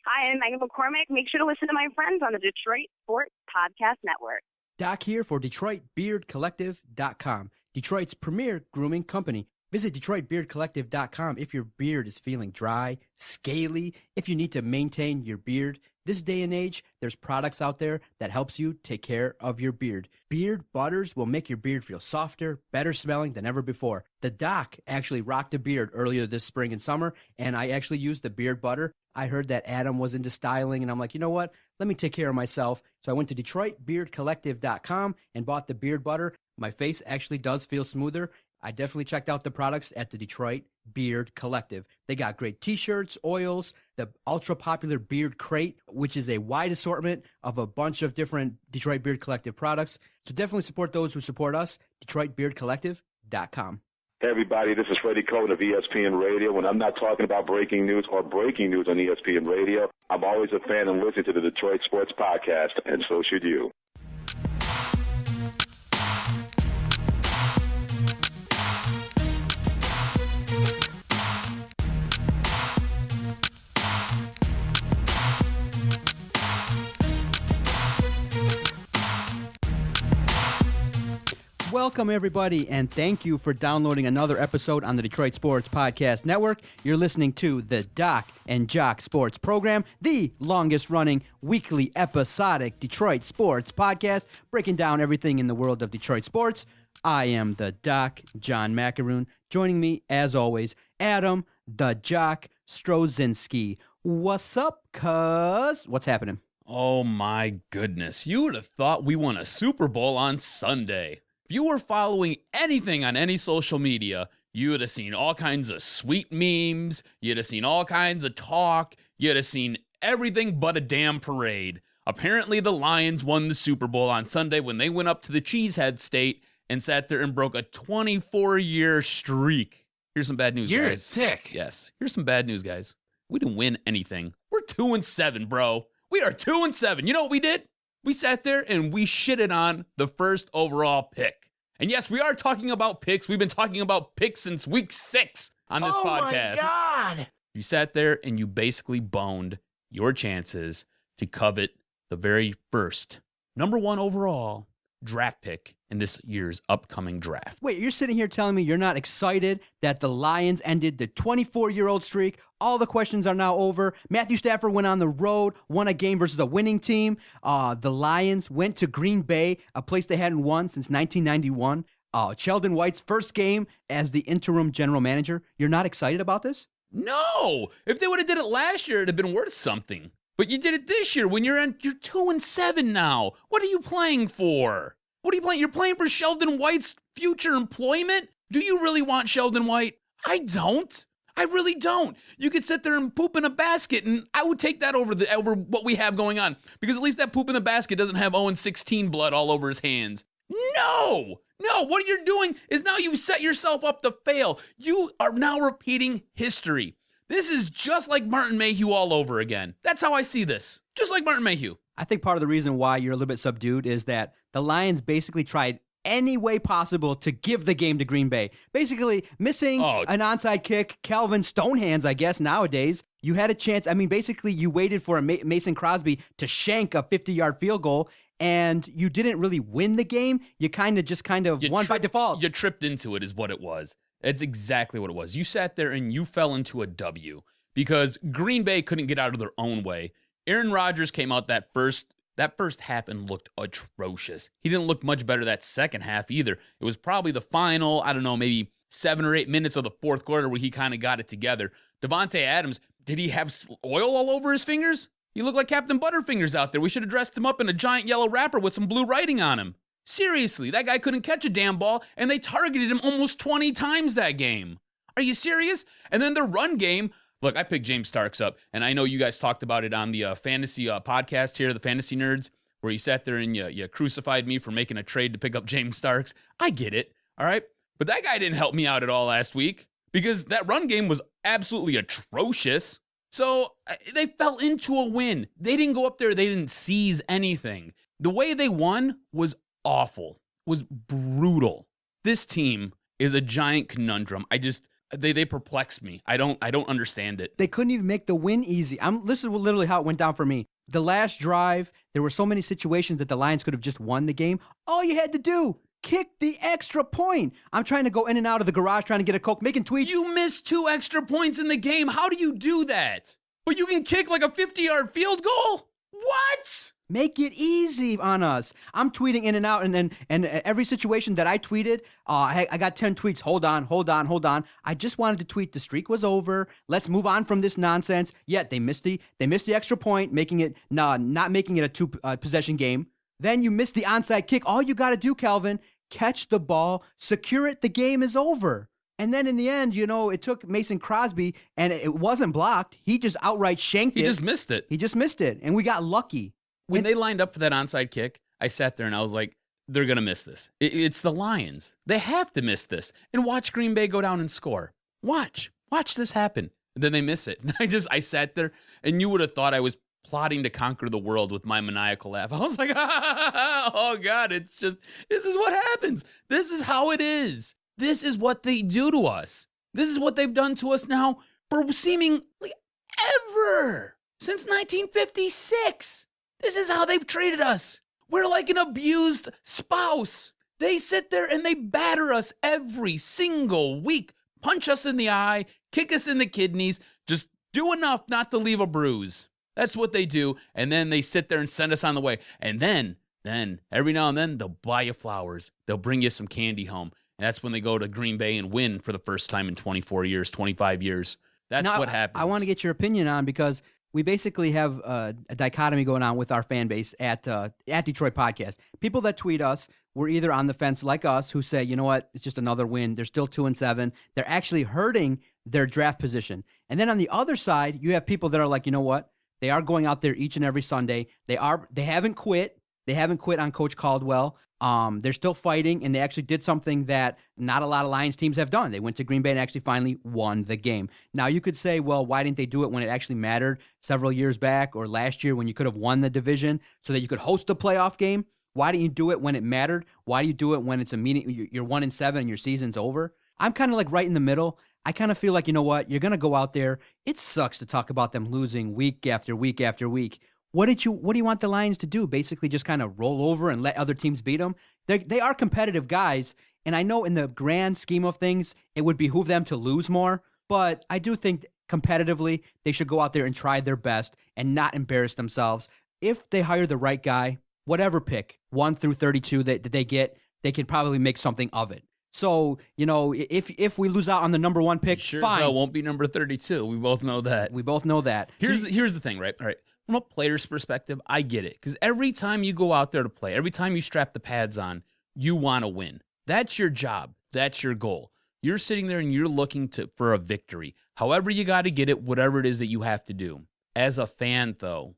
Hi, I'm Megan McCormick. Make sure to listen to my friends on the Detroit Sports Podcast Network. Doc here for DetroitBeardCollective.com, Detroit's premier grooming company. Visit DetroitBeardCollective.com if your beard is feeling dry, scaly, if you need to maintain your beard. This day and age, there's products out there that helps you take care of your beard. Beard butters will make your beard feel softer, better smelling than ever before. The Doc actually rocked a beard earlier this spring and summer, and I actually used the beard butter. I heard that Adam was into styling, and I'm like, you know what? Let me take care of myself. So I went to DetroitBeardCollective.com and bought the beard butter. My face actually does feel smoother. I definitely checked out the products at the Detroit Beard Collective. They got great t-shirts, oils, the ultra-popular Beard Crate, which is a wide assortment of a bunch of different Detroit Beard Collective products. So definitely support those who support us, DetroitBeardCollective.com. Hey, everybody, this is Freddie Cohen of ESPN Radio. When I'm not talking about breaking news or breaking news on ESPN Radio, I'm always a fan and listen to the Detroit Sports Podcast, and so should you. Welcome, everybody, and thank you for downloading another episode on the Detroit Sports Podcast Network. You're listening to the Doc and Jock Sports Program, the longest-running weekly episodic Detroit Sports podcast, breaking down everything in the world of Detroit sports. I am the Doc, John Macaroon. Joining me, as always, Adam, the Jock Strozinski. What's up, cuz? What's happening? Oh, my goodness. You would have thought we won a Super Bowl on Sunday. If you were following anything on any social media, you would have seen all kinds of sweet memes, you'd have seen all kinds of talk, you'd have seen everything but a damn parade. Apparently the Lions won the Super Bowl on Sunday when they went up to the Cheesehead State and sat there and broke a 24-year streak. Here's some bad news, You're guys. sick. Yes, here's some bad news, guys. We didn't win anything. We're 2-7, bro. We are 2-7. You know what we did? We sat there and we shitted on the first overall pick. And yes, we are talking about picks. We've been talking about picks since week 6 on this podcast. Oh, my God. You sat there and you basically boned your chances to covet the very first number 1 overall draft pick in this year's upcoming draft. Wait, you're sitting here telling me you're not excited that the Lions ended the 24-year-old streak? All the questions are now over. Matthew Stafford went on the road, won a game versus a winning team. The Lions went to Green Bay, a place they hadn't won since 1991. Sheldon White's first game as the interim general manager. You're not excited about this? No! If they would have did it last year, it'd have been worth something. But you did it this year when you're 2-7 now. What are you playing for? What are you playing? You're playing for Sheldon White's future employment? Do you really want Sheldon White? I don't. I really don't. You could sit there and poop in a basket, and I would take that over what we have going on. Because at least that poop in the basket doesn't have 0-16 blood all over his hands. No! What you're doing is now you've set yourself up to fail. You are now repeating history. This is just like Martin Mayhew all over again. That's how I see this. Just like Martin Mayhew. I think part of the reason why you're a little bit subdued is that the Lions basically tried any way possible to give the game to Green Bay. Basically, missing an onside kick, Calvin Stonehands, I guess, nowadays. You had a chance. I mean, basically, you waited for a Mason Crosby to shank a 50-yard field goal, and you didn't really win the game. You kind of won by default. You tripped into it is what it was. It's exactly what it was. You sat there and you fell into a W because Green Bay couldn't get out of their own way. Aaron Rodgers came out that first half and looked atrocious. He didn't look much better that second half either. It was probably the final, maybe 7 or 8 minutes of the fourth quarter where he kind of got it together. Devontae Adams, did he have oil all over his fingers? He looked like Captain Butterfingers out there. We should have dressed him up in a giant yellow wrapper with some blue writing on him. Seriously, that guy couldn't catch a damn ball, and they targeted him almost 20 times that game. Are you serious? And then their run game, look, I picked James Starks up, and I know you guys talked about it on the fantasy podcast here, the Fantasy Nerds, where you sat there and you crucified me for making a trade to pick up James Starks. I get it, all right? But that guy didn't help me out at all last week because that run game was absolutely atrocious. So they fell into a win. They didn't go up there. They didn't seize anything. The way they won was awful, was brutal. This team is a giant conundrum. They perplex me. I don't understand it. They couldn't even make the win easy. This is literally how it went down for me. The last drive, there were so many situations that the Lions could have just won the game. All you had to do, kick the extra point. I'm trying to go in and out of the garage trying to get a Coke, making tweets. You missed 2 extra points in the game. How do you do that? But you can kick like a 50-yard field goal? What? Make it easy on us. I'm tweeting in and out, and every situation that I tweeted, I got 10 tweets. Hold on. I just wanted to tweet the streak was over. Let's move on from this nonsense. Yet they missed the extra point, making it not making it a 2 possession game. Then you missed the onside kick. All you got to do, Calvin, catch the ball, secure it. The game is over. And then in the end, it took Mason Crosby, and it wasn't blocked. He just outright shanked it. He just missed it, and we got lucky. When they lined up for that onside kick, I sat there and I was like, they're going to miss this. It's the Lions. They have to miss this. And watch Green Bay go down and score. Watch this happen. And then they miss it. And I sat there, and you would have thought I was plotting to conquer the world with my maniacal laugh. I was like, oh God, this is what happens. This is how it is. This is what they do to us. This is what they've done to us now for seemingly ever. Since 1956. This is how they've treated us. We're like an abused spouse. They sit there and they batter us every single week, punch us in the eye, kick us in the kidneys, just do enough not to leave a bruise. That's what they do. And then they sit there and send us on the way. And then every now and then they'll buy you flowers. They'll bring you some candy home. And that's when they go to Green Bay and win for the first time in 24 years, 25 years. That's what happens. I want to get your opinion on, because we basically have a dichotomy going on with our fan base at Detroit Podcast. People that tweet us were either on the fence like us, who say, you know what, it's just another win. They're still 2-7. They're actually hurting their draft position. And then on the other side, you have people that are like, you know what, they are going out there each and every Sunday. They haven't quit. They haven't quit on Coach Caldwell. They're still fighting, and they actually did something that not a lot of Lions teams have done. They went to Green Bay and actually finally won the game. Now, you could say, well, why didn't they do it when it actually mattered several years back or last year when you could have won the division so that you could host a playoff game? Why didn't you do it when it mattered? Why do you do it when it's you're 1-7 and your season's over? I'm kind of like right in the middle. I kind of feel like, you know what, you're going to go out there. It sucks to talk about them losing week after week after week. What do you want the Lions to do? Basically just kind of roll over and let other teams beat them? They are competitive guys, and I know in the grand scheme of things, it would behoove them to lose more, but I do think competitively they should go out there and try their best and not embarrass themselves. If they hire the right guy, whatever pick, 1 through 32 that they get, they can probably make something of it. So, if we lose out on the number 1 pick, sure fine. It won't be number 32. We both know that. Here's the thing, right? All right. From a player's perspective, I get it. Because every time you go out there to play, every time you strap the pads on, you want to win. That's your job. That's your goal. You're sitting there and you're looking for a victory. However you got to get it, whatever it is that you have to do. As a fan, though,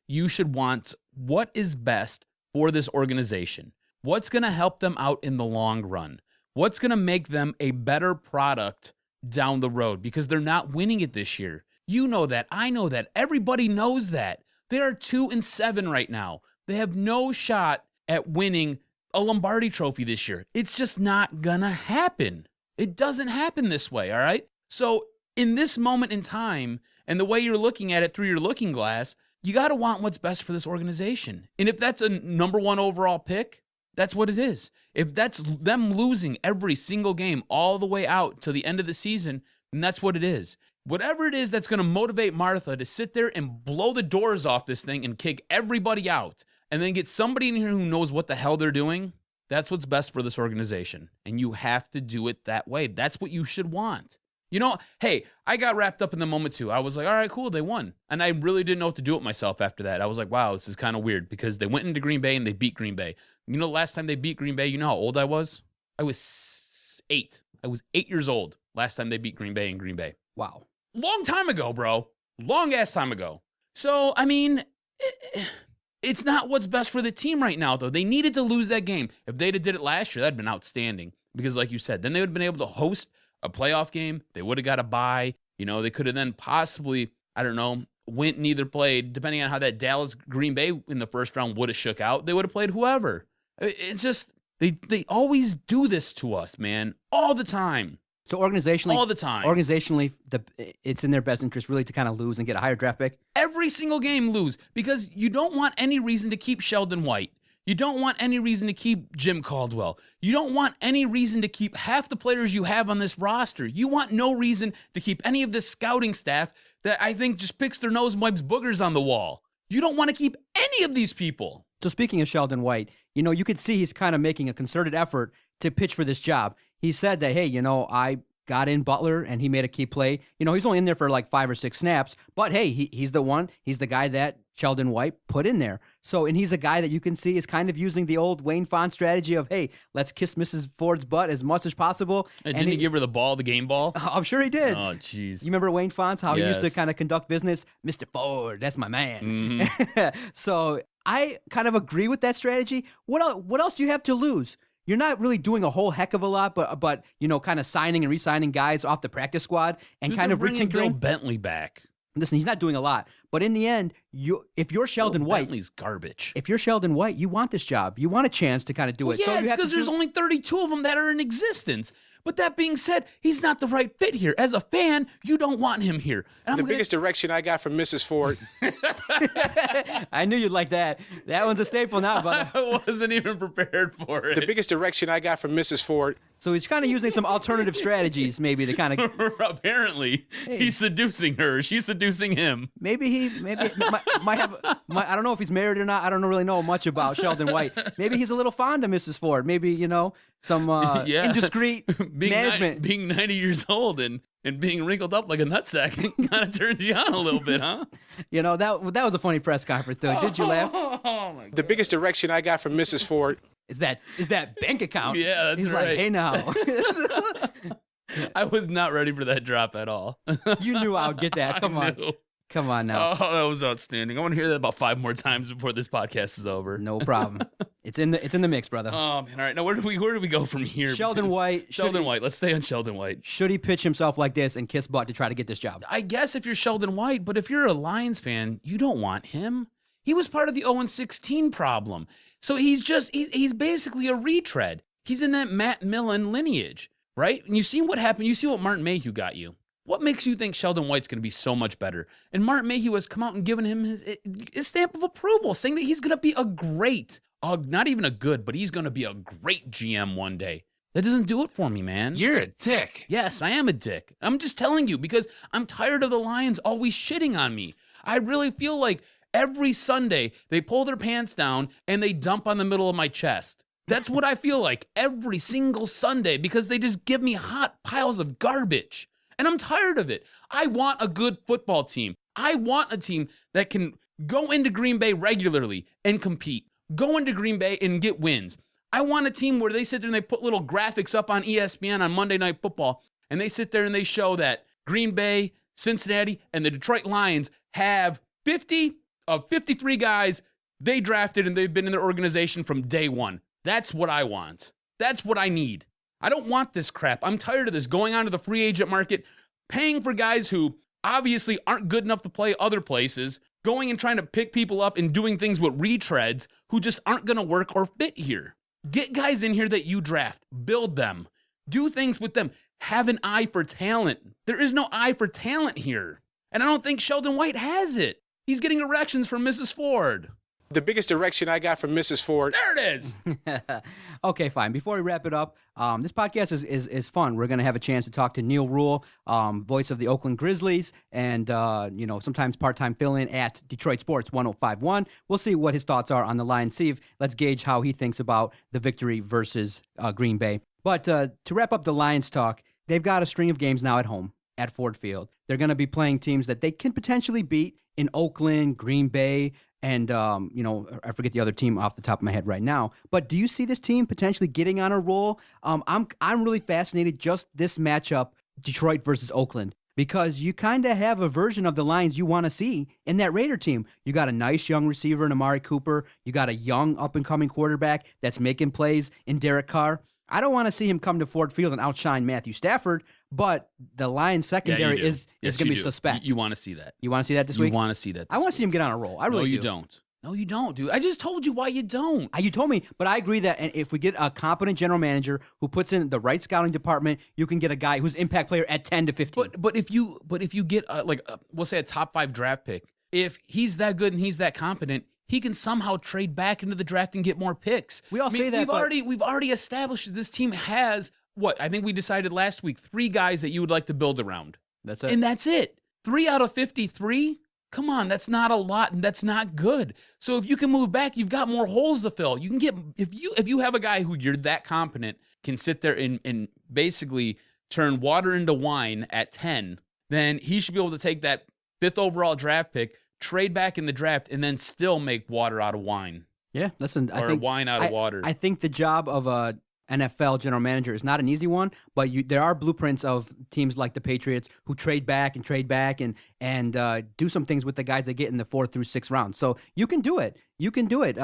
you should want what is best for this organization. What's going to help them out in the long run? What's going to make them a better product down the road? Because they're not winning it this year. You know that. I know that. Everybody knows that. They are 2-7 right now. They have no shot at winning a Lombardi trophy this year. It's just not gonna happen. It doesn't happen this way, all right? So in this moment in time, and the way you're looking at it through your looking glass, you got to want what's best for this organization. And if that's a number 1 overall pick, that's what it is. If that's them losing every single game all the way out to the end of the season, then that's what it is. Whatever it is that's going to motivate Martha to sit there and blow the doors off this thing and kick everybody out and then get somebody in here who knows what the hell they're doing, that's what's best for this organization. And you have to do it that way. That's what you should want. Hey, I got wrapped up in the moment too. I was like, all right, cool, they won. And I really didn't know what to do with myself after that. I was like, wow, this is kind of weird because they went into Green Bay and they beat Green Bay. Last time they beat Green Bay, you know how old I was? I was 8. I was 8 years old last time they beat Green Bay in Green Bay. Wow. Long time ago, bro. Long ass time ago. So, it's not what's best for the team right now, though. They needed to lose that game. If they'd have did it last year, that'd been outstanding. Because like you said, then they would have been able to host a playoff game. They would have got a bye. They could have then possibly, went and either played, depending on how that Dallas Green Bay in the first round would have shook out, they would have played whoever. It's just, they always do this to us, man. All the time. So organizationally, all the time. Organizationally, it's in their best interest really to kind of lose and get a higher draft pick. Every single game lose because you don't want any reason to keep Sheldon White. You don't want any reason to keep Jim Caldwell. You don't want any reason to keep half the players you have on this roster. You want no reason to keep any of this scouting staff that I think just picks their nose and wipes boogers on the wall. You don't want to keep any of these people. So speaking of Sheldon White, you could see he's kind of making a concerted effort to pitch for this job. He said that, hey, I got in Butler and he made a key play. He's only in there for like 5 or 6 snaps, but hey, he's the guy that Sheldon White put in there. So, and he's a guy that you can see is kind of using the old Wayne Fonte strategy of, hey, let's kiss Mrs. Ford's butt as much as possible. And didn't he give her the ball, the game ball? I'm sure he did. Oh, jeez. You remember Wayne Fonte, how Yes. he used to kind of conduct business? Mr. Ford, that's my man. Mm-hmm. So I kind of agree with that strategy. What else do you have to lose? You're not really doing a whole heck of a lot, but kind of signing and re-signing guys off the practice squad and Dude, kind they're of bringing Bill retinkering. Bentley back. Listen, he's not doing a lot, but in the end, if you're Sheldon Bill White, Bentley's garbage. if you're Sheldon White, you want this job. You want a chance to kind of do it. Yeah, so you it's have to because there's only 32 of them that are in existence. But that being said, he's not the right fit here. As a fan, you don't want him here. And The biggest direction I got from Mrs. Ford. I knew you'd like that. That one's a staple now, brother. I wasn't even prepared for it. The biggest direction I got from Mrs. Ford. So he's kind of using some alternative strategies, maybe to kind of Apparently, he's seducing her. She's seducing him. maybe he might have. I don't know if he's married or not. I don't really know much about Sheldon White. Maybe he's a little fond of Mrs. Ford. Maybe some Yeah. indiscreet management. Being 90 years old and being wrinkled up like a nutsack kind of turns you on a little bit, huh? That was a funny press conference, though. Did you laugh? Oh my God. The biggest direction I got from Mrs. Ford. Is that bank account? Yeah, that's He's right. like, hey now. I was not ready for that drop at all. You knew I would get that. Come I on. knew. Come on now. Oh, that was outstanding. I want to hear that about 5 more times before this podcast is over. No problem. It's in the mix, brother. Oh man! All right, now where do we go from here? Sheldon Because White. Sheldon White. Let's stay on Sheldon White. Should he pitch himself like this and kiss butt to try to get this job? I guess if you're Sheldon White, but if you're a Lions fan, you don't want him. He was part of the 0-16 problem. So he's basically a retread. He's in that Matt Millen lineage, right? And you see what happened. You see what Martin Mayhew got you. What makes you think Sheldon White's going to be so much better? And Martin Mayhew has come out and given him his stamp of approval, saying that he's going to be a great, not even a good, but he's going to be a great GM one day. That doesn't do it for me, man. You're a dick. Yes, I am a dick. I'm just telling you because I'm tired of the Lions always shitting on me. I really feel like every Sunday they pull their pants down and they dump on the middle of my chest. That's what I feel like every single Sunday because they just give me hot piles of garbage. And I'm tired of it. I want a good football team. I want a team that can go into Green Bay regularly and compete. Go into Green Bay and get wins. I want a team where they sit there and they put little graphics up on ESPN on Monday Night Football, and they sit there and they show that Green Bay, Cincinnati, and the Detroit Lions have 50 of 53 guys they drafted and they've been in their organization from day one. That's what I want. That's what I need. I don't want this crap. I'm tired of this going on to the free agent market, paying for guys who obviously aren't good enough to play other places, going and trying to pick people up and doing things with retreads who just aren't going to work or fit here. Get guys in here that you draft. Build them. Do things with them. Have an eye for talent. There is no eye for talent here. And I don't think Sheldon White has it. He's getting erections from Mrs. Ford. The biggest erection I got from Mrs. Ford. There it is. Okay, fine. Before we wrap it up, this podcast is fun. We're going to have a chance to talk to Neal Ruhl, voice of the Oakland Grizzlies, and sometimes part-time fill-in at Detroit Sports 1051. We'll see what his thoughts are on the Lions. Let's gauge how he thinks about the victory versus Green Bay. But to wrap up the Lions talk, they've got a string of games now at home at Ford Field. They're going to be playing teams that they can potentially beat in Oakland, Green Bay, and, I forget the other team off the top of my head right now. But do you see this team potentially getting on a roll? I'm really fascinated just this matchup, Detroit versus Oakland, because you kind of have a version of the Lions you want to see in that Raider team. You got a nice young receiver in Amari Cooper. You got a young up-and-coming quarterback that's making plays in Derek Carr. I don't want to see him come to Ford Field and outshine Matthew Stafford, but the Lions secondary is going to be suspect. You want to see that. You want to see that this week? You want to see that. I want to see him get on a roll. I really do. No, you do. don't. No, you don't, dude. I just told you why you don't. You told me, but I agree that if we get a competent general manager who puts in the right scouting department, you can get a guy who's an impact player at 10 to 15. But if you get we'll say a top 5 draft pick, if he's that good and he's that competent, he can somehow trade back into the draft and get more picks. We all say that. We've already established that this team has what I think we decided last week: 3 guys that you would like to build around. That's it. And that's it. 3 out of 53. Come on, that's not a lot, and that's not good. So if you can move back, you've got more holes to fill. You can get if you have a guy who you're that competent can sit there and basically turn water into wine at 10, then he should be able to take that 5th overall draft pick, trade back in the draft, and then still make water out of wine. Yeah, listen, I think wine out of water. I think the job of a NFL general manager is not an easy one, but there are blueprints of teams like the Patriots who trade back and do some things with the guys they get in the 4th through 6th round. So you can do it. You can do it.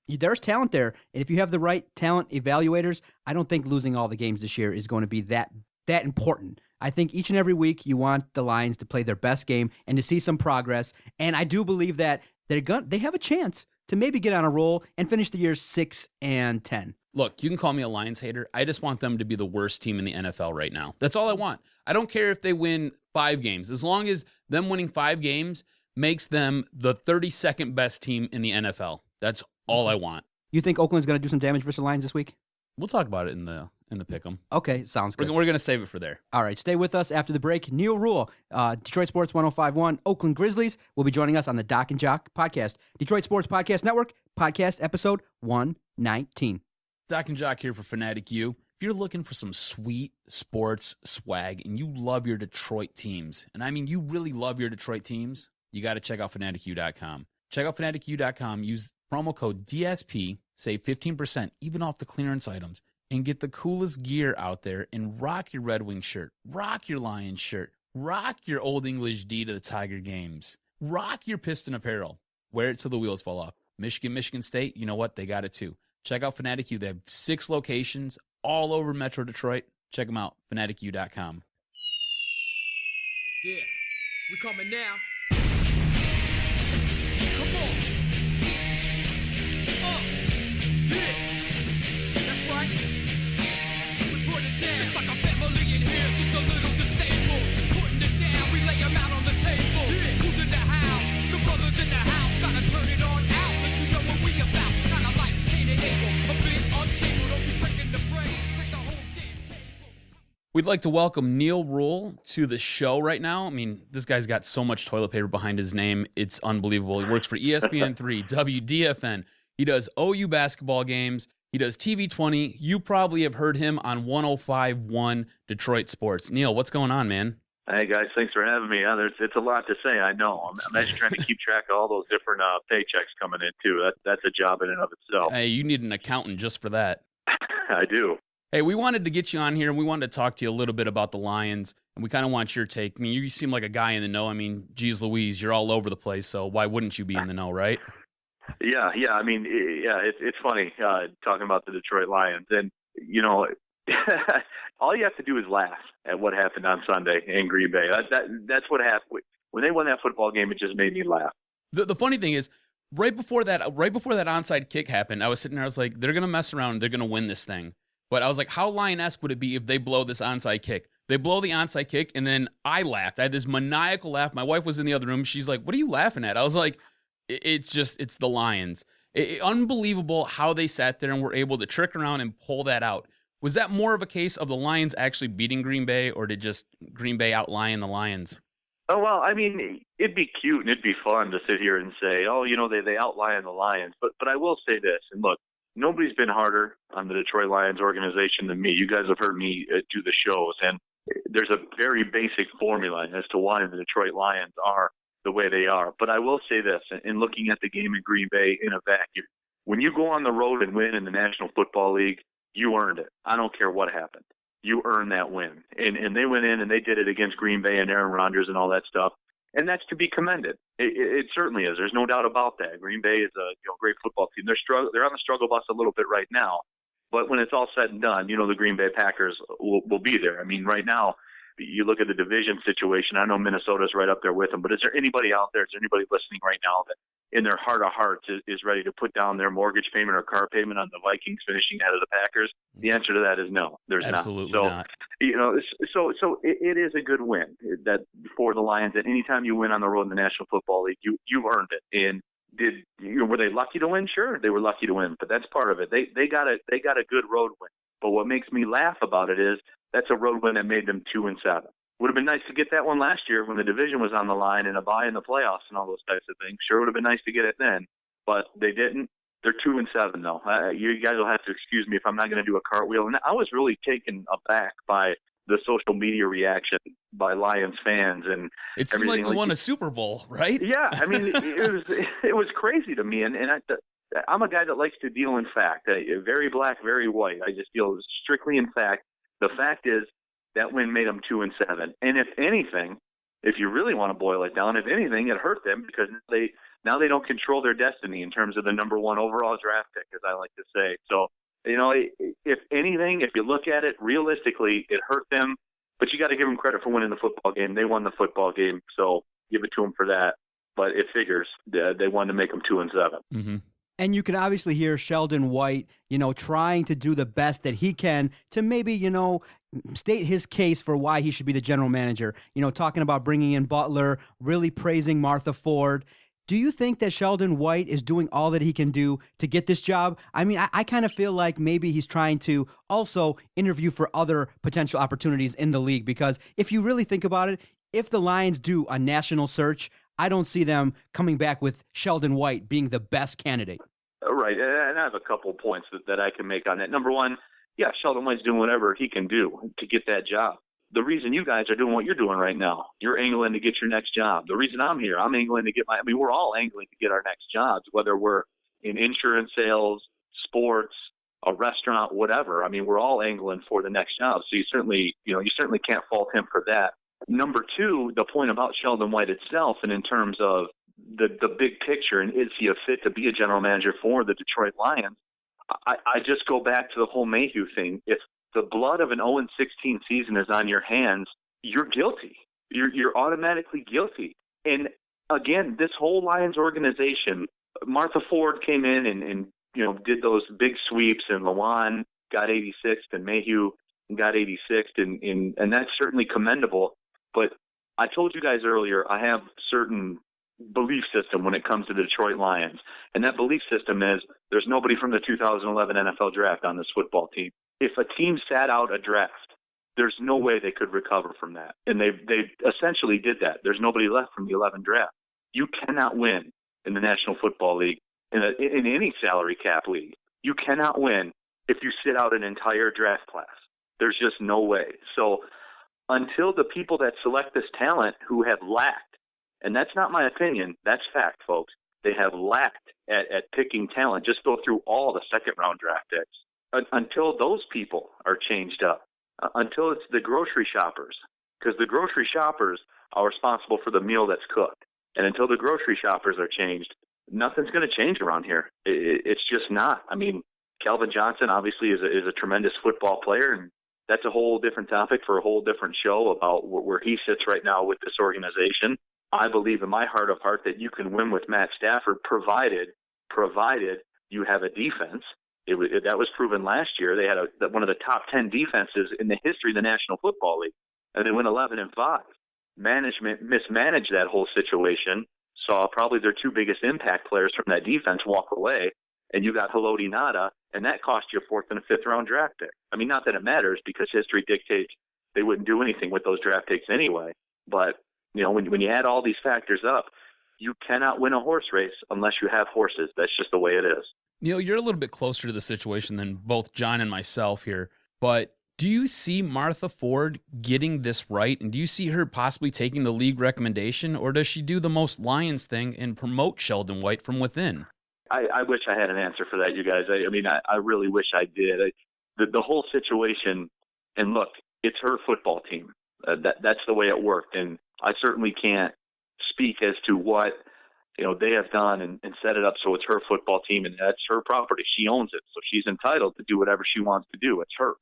There's talent there, and if you have the right talent evaluators, I don't think losing all the games this year is going to be that important. I think each and every week you want the Lions to play their best game and to see some progress, and I do believe that they have a chance to maybe get on a roll and finish the year 6-10. Look, you can call me a Lions hater. I just want them to be the worst team in the NFL right now. That's all I want. I don't care if they win 5 games. As long as them winning 5 games makes them the 32nd best team in the NFL. That's all I want. You think Oakland's going to do some damage versus the Lions this week? We'll talk about it in the pick'em. Okay, sounds good. We're going to save it for there. All right, stay with us after the break. Neal Ruhl, Detroit Sports 105.1, Oakland Grizzlies, will be joining us on the Doc and Jock podcast. Detroit Sports Podcast Network, podcast episode 119. Doc and Jock here for Fanatic U. If you're looking for some sweet sports swag and you love your Detroit teams, and I mean you really love your Detroit teams, you got to check out FanaticU.com. Check out FanaticU.com. Use promo code DSP, save 15% even off the clearance items, and get the coolest gear out there and rock your Red Wings shirt, rock your Lions shirt, rock your Old English D to the Tiger games, rock your Piston apparel, wear it till the wheels fall off. Michigan State, you know what? They got it too. Check out Fanatic U. They have 6 locations all over Metro Detroit. Check them out, FanaticU.com. Yeah, we coming now. Come on. Yeah, that's right. We put it down. It's like a family in here, just a little disabled. Putting it down, we lay them out on the table. Yeah. Who's in the house? The brothers in the house. Gotta turn it on out, let you know what we about. Kinda like Cain and Abel, a bit unstable. Don't be breaking the brain, break the whole damn table. We'd like to welcome Neal Ruhl to the show right now. I mean, this guy's got so much toilet paper behind his name. It's unbelievable. He works for ESPN3, WDFN. He does OU basketball games. He does TV 20. You probably have heard him on 105.1 Detroit Sports. Neal, what's going on, man? Hey, guys. Thanks for having me. It's a lot to say, I know. I'm actually trying to keep track of all those different paychecks coming in, too. That's a job in and of itself. Hey, you need an accountant just for that. I do. Hey, we wanted to get you on here, and we wanted to talk to you a little bit about the Lions, and we kind of want your take. I mean, you seem like a guy in the know. I mean, geez Louise, you're all over the place, so why wouldn't you be in the know, right? Yeah. I mean, it's funny talking about the Detroit Lions. And, you know, all you have to do is laugh at what happened on Sunday in Green Bay. That's what happened. When they won that football game, it just made me laugh. The funny thing is, right before that onside kick happened, I was sitting there, I was like, they're going to mess around, they're going to win this thing. But I was like, how Lion-esque would it be if they blow this onside kick? They blow the onside kick, and then I laughed. I had this maniacal laugh. My wife was in the other room. She's like, what are you laughing at? I was like, it's the Lions. Unbelievable how they sat there and were able to trick around and pull that out. Was that more of a case of the Lions actually beating Green Bay, or did just Green Bay outlion the Lions? Oh, well, I mean, it'd be cute and it'd be fun to sit here and say, oh, you know, they outlion the Lions. But I will say this, and look, nobody's been harder on the Detroit Lions organization than me. You guys have heard me do the shows, and there's a very basic formula as to why the Detroit Lions are the way they are. But I will say this, in looking at the game in Green Bay in a vacuum, when you go on the road and win in the National Football League, you earned it. I don't care what happened. You earned that win. And they went in and they did it against Green Bay and Aaron Rodgers and all that stuff. And that's to be commended. It certainly is. There's no doubt about that. Green Bay is a great football team. They're on the struggle bus a little bit right now. But when it's all said and done, the Green Bay Packers will be there. I mean, right now, you look at the division situation. I know Minnesota's right up there with them. But is there anybody out there, is there anybody listening right now that in their heart of hearts is ready to put down their mortgage payment or car payment on the Vikings finishing ahead of the Packers? The answer to that is no. There's Absolutely not. So, so it is a good win that for the Lions. That anytime you win on the road in the National Football League, you've earned it. And were they lucky to win? Sure, they were lucky to win, but that's part of it. They got a good road win. But what makes me laugh about it is that's a road win that made them 2-7. Would have been nice to get that one last year when the division was on the line and a bye in the playoffs and all those types of things. Sure, would have been nice to get it then, but they didn't. They're 2-7 though. You guys will have to excuse me if I'm not going to do a cartwheel. And I was really taken aback by the social media reaction by Lions fans, and it seemed like we won a Super Bowl, right? Yeah, I mean it was crazy to me, and I'm a guy that likes to deal in fact, very black, very white. I just deal strictly in fact. The fact is that win made them 2-7, and if anything, if you really want to boil it down, if anything, it hurt them because now they don't control their destiny in terms of the number 1 overall draft pick, as I like to say. So, if anything, if you look at it realistically, it hurt them, but you got to give them credit for winning the football game. They won the football game, so give it to them for that. But it figures they wanted to make them 2-7. Mm-hmm. And you can obviously hear Sheldon White, trying to do the best that he can to maybe, state his case for why he should be the general manager. Talking about bringing in Butler, really praising Martha Ford. Do you think that Sheldon White is doing all that he can do to get this job? I mean, I kind of feel like maybe he's trying to also interview for other potential opportunities in the league, because if you really think about it, if the Lions do a national search, I don't see them coming back with Sheldon White being the best candidate. Right, and I have a couple of points that I can make on that. Number one, yeah, Sheldon White's doing whatever he can do to get that job. The reason you guys are doing what you're doing right now, you're angling to get your next job. The reason I'm here, I'm angling to get we're all angling to get our next jobs, whether we're in insurance sales, sports, a restaurant, whatever. I mean, we're all angling for the next job. So you certainly can't fault him for that. Number two, the point about Sheldon White itself, and in terms of the big picture, and is he a fit to be a general manager for the Detroit Lions? I just go back to the whole Mayhew thing. If the blood of an 0-16 season is on your hands, you're guilty. You're automatically guilty. And again, this whole Lions organization, Martha Ford came in and did those big sweeps, and Lewan got 86th, and Mayhew got 86th, and that's certainly commendable. But I told you guys earlier, I have certain belief system when it comes to the Detroit Lions. And that belief system is there's nobody from the 2011 NFL draft on this football team. If a team sat out a draft, there's no way they could recover from that. And they essentially did that. There's nobody left from the 11 draft. You cannot win in the National Football League, in any salary cap league. You cannot win if you sit out an entire draft class. There's just no way. So until the people that select this talent who have lacked, and that's not my opinion, that's fact, folks, they have lacked at picking talent. Just go through all the second-round draft picks. Until those people are changed up, until it's the grocery shoppers, because the grocery shoppers are responsible for the meal that's cooked. And until the grocery shoppers are changed, nothing's going to change around here. It's just not. I mean, Calvin Johnson obviously is a tremendous football player, and that's a whole different topic for a whole different show about where he sits right now with this organization. I believe in my heart of heart that you can win with Matt Stafford, provided you have a defense. That was proven last year. They had one of the top 10 defenses in the history of the National Football League, and they went 11-5. Management mismanaged that whole situation, saw probably their two biggest impact players from that defense walk away, and you got Haloti Ngata, and that cost you a 4th and a 5th round draft pick. I mean, not that it matters, because history dictates they wouldn't do anything with those draft picks anyway. But when you add all these factors up, you cannot win a horse race unless you have horses. That's just the way it is. Neal, you're a little bit closer to the situation than both John and myself here, but do you see Martha Ford getting this right? And do you see her possibly taking the league recommendation, or does she do the most Lions thing and promote Sheldon White from within? I wish I had an answer for that, you guys. I really wish I did. The whole situation, and look, it's her football team. That's the way it worked. And I certainly can't speak as to what they have done and set it up so it's her football team, and that's her property. She owns it, so she's entitled to do whatever she wants to do. It's hers.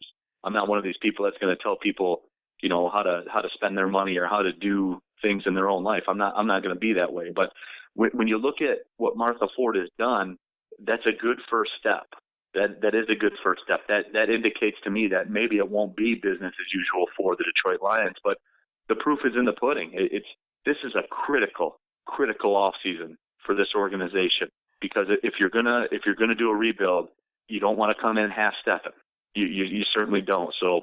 I'm not one of these people that's going to tell people, how to spend their money or how to do things in their own life. I'm not going to be that way. But when you look at what Martha Ford has done, that's a good first step. That is a good first step. That indicates to me that maybe it won't be business as usual for the Detroit Lions, but the proof is in the pudding. This is a critical offseason for this organization, because if you're gonna do a rebuild, you don't want to come in half-stepping. You certainly don't. So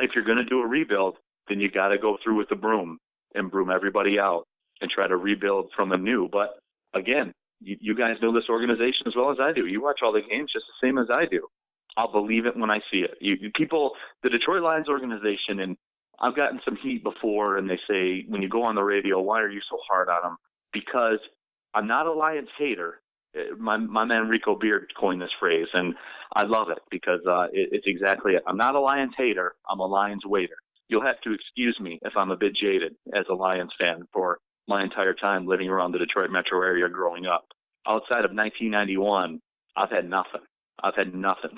if you're gonna do a rebuild, then you got to go through with the broom and broom everybody out and try to rebuild from anew. But again, you guys know this organization as well as I do. You watch all the games just the same as I do. I'll believe it when I see it. The Detroit Lions organization, and I've gotten some heat before, and they say, when you go on the radio, why are you so hard on them? Because I'm not a Lions hater. My man Rico Beard coined this phrase, and I love it because it's exactly it. I'm not a Lions hater. I'm a Lions waiter. You'll have to excuse me if I'm a bit jaded as a Lions fan for my entire time living around the Detroit metro area growing up. Outside of 1991, I've had nothing.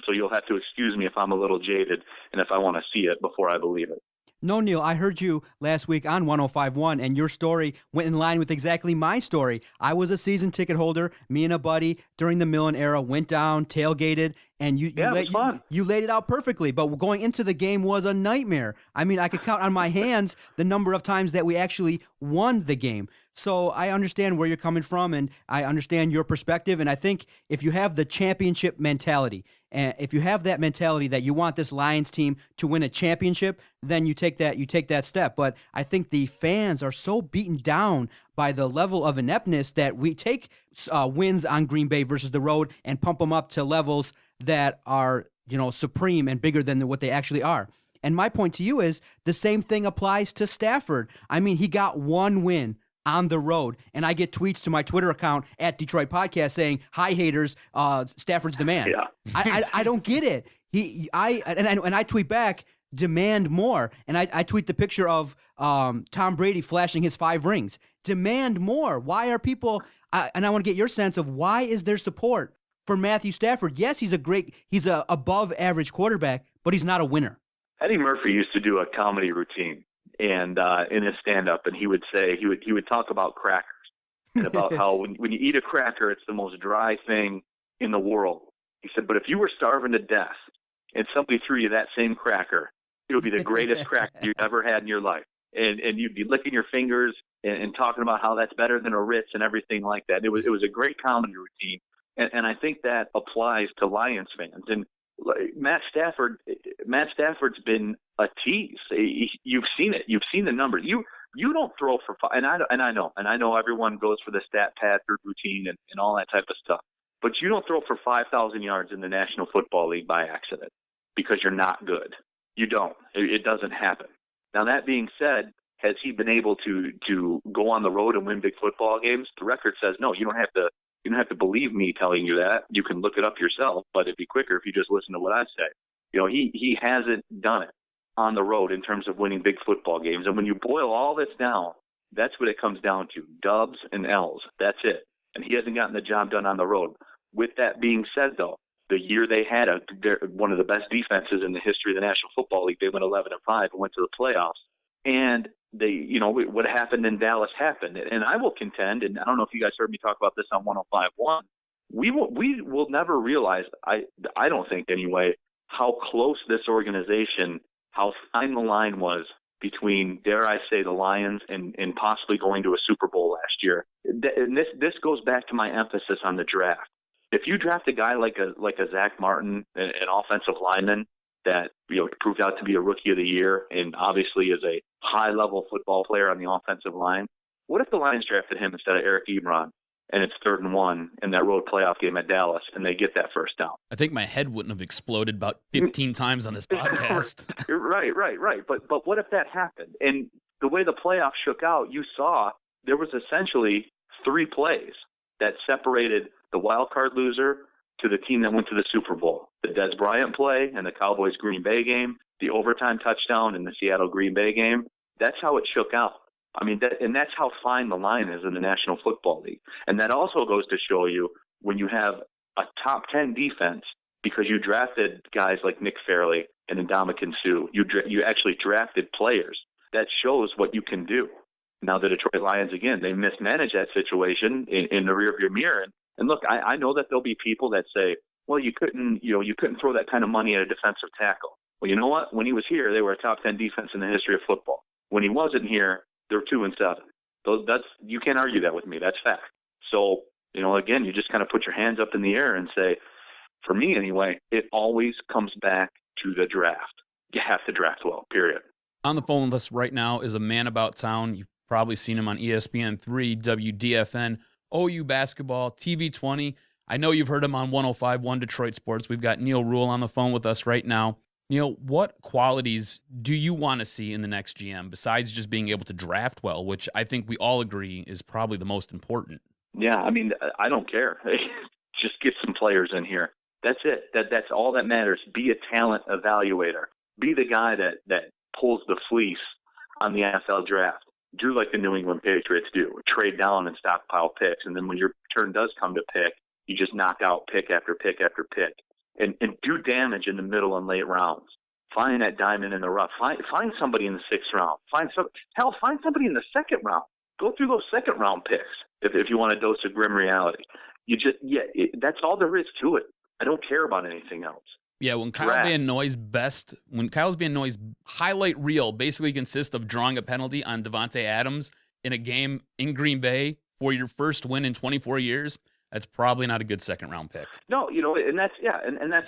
So you'll have to excuse me if I'm a little jaded and if I want to see it before I believe it. No, Neal, I heard you last week on 105.1, and your story went in line with exactly my story. I was a season ticket holder. Me and a buddy during the Millen era went down, tailgated, and you laid it out perfectly. But going into the game was a nightmare. I mean, I could count on my hands the number of times that we actually won the game. So I understand where you're coming from, and I understand your perspective. And I think if you have the championship mentality, and if you have that mentality that you want this Lions team to win a championship, then you take that step. But I think the fans are so beaten down by the level of ineptness that we take wins on Green Bay versus the road and pump them up to levels that are, supreme and bigger than what they actually are. And my point to you is the same thing applies to Stafford. I mean, he got one win on the road, and I get tweets to my Twitter account at Detroit Podcast saying, "Hi haters, Stafford's the man." Yeah. I don't get it. I tweet back, "Demand more," and I tweet the picture of Tom Brady flashing his 5 rings. Demand more. Why are people? And I want to get your sense of why is there support for Matthew Stafford? Yes, he's a above average quarterback, but he's not a winner. Eddie Murphy used to do a comedy routine, and in his stand-up, and he would talk about crackers and about how when you eat a cracker, it's the most dry thing in the world. He said, but if you were starving to death and somebody threw you that same cracker, it would be the greatest cracker you've ever had in your life, and you'd be licking your fingers and talking about how that's better than a Ritz and everything like that. It was a great comedy routine, and I think that applies to Lions fans. And Matt Stafford's been a tease. You've seen it. You've seen the numbers. You don't throw for five, and I know everyone goes for the stat pad routine and all that type of stuff. But you don't throw for 5,000 yards in the National Football League by accident because you're not good. You don't. It doesn't happen. Now that being said, has he been able to go on the road and win big football games? The record says no. You don't have to believe me telling you that. You can look it up yourself, but it'd be quicker if you just listen to what I say. He hasn't done it on the road in terms of winning big football games. And when you boil all this down, that's what it comes down to. Dubs and L's. That's it. And he hasn't gotten the job done on the road. With that being said, though, the year they had one of the best defenses in the history of the National Football League, they went 11-5 and went to the playoffs. And what happened in Dallas happened. And I will contend, and I don't know if you guys heard me talk about this on 105.1, we will never realize, I don't think anyway, how close this organization, how fine the line was between, dare I say, the Lions and possibly going to a Super Bowl last year. And this goes back to my emphasis on the draft. If you draft a guy like a Zach Martin, an offensive lineman that proved out to be a rookie of the year and obviously is a high-level football player on the offensive line, what if the Lions drafted him instead of Eric Ebron and it's 3rd and 1 in that road playoff game at Dallas and they get that first down? I think my head wouldn't have exploded about 15 times on this podcast. Right. But what if that happened? And the way the playoff shook out, you saw there was essentially 3 plays that separated the wild card loser to the team that went to the Super Bowl. The Des Bryant play and the Cowboys Green Bay game, the overtime touchdown in the Seattle Green Bay game. That's how it shook out. I mean, that's how fine the line is in the National Football League. And that also goes to show you when you have a top 10 defense, because you drafted guys like Nick Fairley and Ndamukong Suh. You actually drafted players. That shows what you can do. Now the Detroit Lions, again, they mismanaged that situation in the rearview mirror. And look, I know that there'll be people that say, well, you couldn't throw that kind of money at a defensive tackle. Well, you know what? When he was here, they were a top 10 defense in the history of football. When he wasn't here, they're 2-7. You can't argue that with me. That's fact. So, again, you just kind of put your hands up in the air and say, for me anyway, it always comes back to the draft. You have to draft well, period. On the phone with us right now is a man about town. You've probably seen him on ESPN3, WDFN, OU Basketball, TV20. I know you've heard him on 105.1 Detroit Sports. We've got Neal Ruhl on the phone with us right now. Neal, what qualities do you want to see in the next GM besides just being able to draft well, which I think we all agree is probably the most important? Yeah, I mean, I don't care. Just get some players in here. That's it. That's all that matters. Be a talent evaluator. Be the guy that pulls the fleece on the NFL draft. Do like the New England Patriots do. Trade down and stockpile picks. And then when your turn does come to pick, you just knock out pick after pick after pick. And do damage in the middle and late rounds. Find that diamond in the rough. Find somebody in the 6th round. Find somebody in the 2nd round. Go through those 2nd round picks if you want a dose of grim reality. That's all there is to it. I don't care about anything else. Yeah, when Kyle Van Noy's highlight reel basically consists of drawing a penalty on Devontae Adams in a game in Green Bay for your first win in 24 years, that's probably not a good 2nd round pick. No, and that's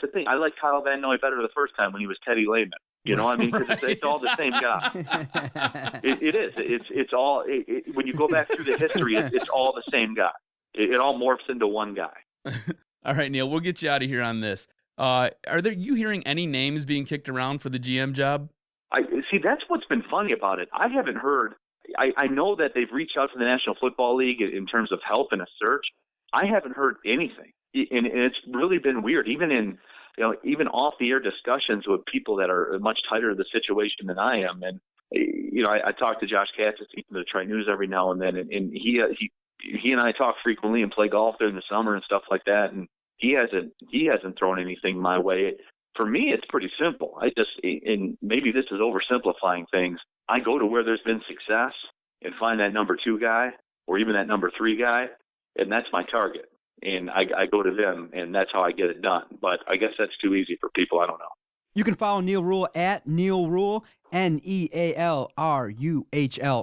the thing. I like Kyle Van Noy better the first time when he was Teddy Lehman. I mean, because it's all the same guy. It is. It's all. When you go back through the history, it's all the same guy. It all morphs into one guy. All right, Neal, we'll get you out of here on this. Are you hearing any names being kicked around for the GM job? I see. That's what's been funny about it. I haven't heard. I know that they've reached out to the National Football League in terms of help in a search. I haven't heard anything, and it's really been weird. Even off the air discussions with people that are much tighter to the situation than I am, and I talk to Josh Katz at the Detroit News every now and then, and he and I talk frequently and play golf during the summer and stuff like that, and he hasn't thrown anything my way. For me, it's pretty simple. And maybe this is oversimplifying things. I go to where there's been success and find that number 2 guy or even that number 3 guy, and that's my target. And I go to them, and that's how I get it done. But I guess that's too easy for people. I don't know. You can follow Neal Ruhl at Neal Ruhl, Nealruhl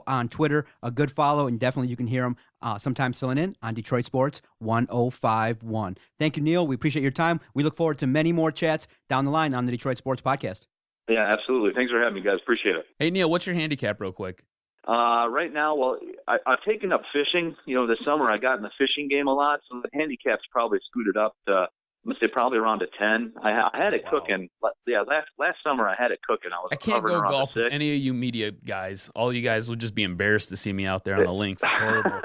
on Twitter. A good follow, and definitely you can hear him sometimes filling in on Detroit Sports 105.1. Thank you, Neal. We appreciate your time. We look forward to many more chats down the line on the Detroit Sports Podcast. Yeah, absolutely. Thanks for having me, guys. Appreciate it. Hey, Neal, what's your handicap real quick? Right now, well, I've taken up fishing. This summer I got in the fishing game a lot, so the handicap's probably scooted up to, I'm going to say probably around a 10. I had it cooking. Yeah, last summer I had it cooking. I can't go golf with any of you media guys. All you guys would just be embarrassed to see me out there on the links. It's horrible.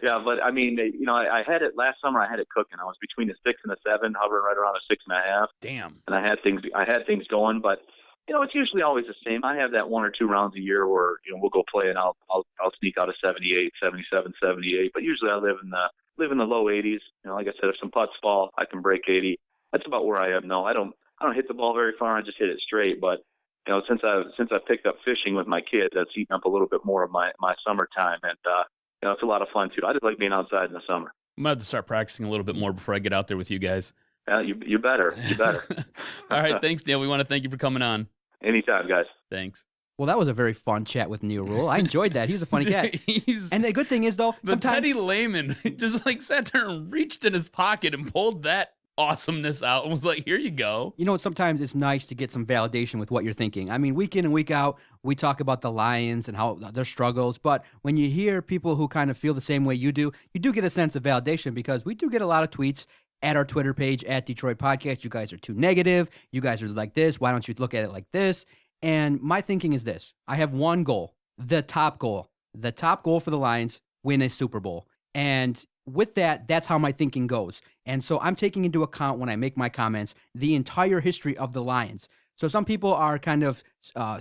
Yeah, but I mean, I had it last summer. I had it cooking. I was between a 6 and a 7, hovering right around a 6.5. Damn. And I had things going, but it's usually always the same. I have that 1 or 2 rounds a year where we'll go play and I'll sneak out a 78, 77, 78. But usually I live in the low 80s. Like I said, if some putts fall, I can break 80. That's about where I am now. I don't hit the ball very far. I just hit it straight. But since I picked up fishing with my kids, that's eaten up a little bit more of my summertime, and it's a lot of fun too. I just like being outside in the summer. I'm gonna have to start practicing a little bit more before I get out there with you guys. Yeah, you better. All right, thanks, Neal. We want to thank you for coming on. Anytime, guys. Thanks. Well, that was a very fun chat with Neal Ruhl. I enjoyed that. He was a funny cat. And the good thing is, though, sometimes Teddy Lehman just sat there and reached in his pocket and pulled that awesomeness out and was like, here you go. Sometimes it's nice to get some validation with what you're thinking. I mean, week in and week out, we talk about the Lions and how their struggles, but when you hear people who kind of feel the same way you do get a sense of validation, because we do get a lot of tweets at our Twitter page at Detroit Podcast. You guys are too negative. You guys are like this. Why don't you look at it like this? And my thinking is this. I have one goal, the top goal. The top goal for the Lions, win a Super Bowl. And with that, that's how my thinking goes. And so I'm taking into account when I make my comments the entire history of the Lions. So some people are kind of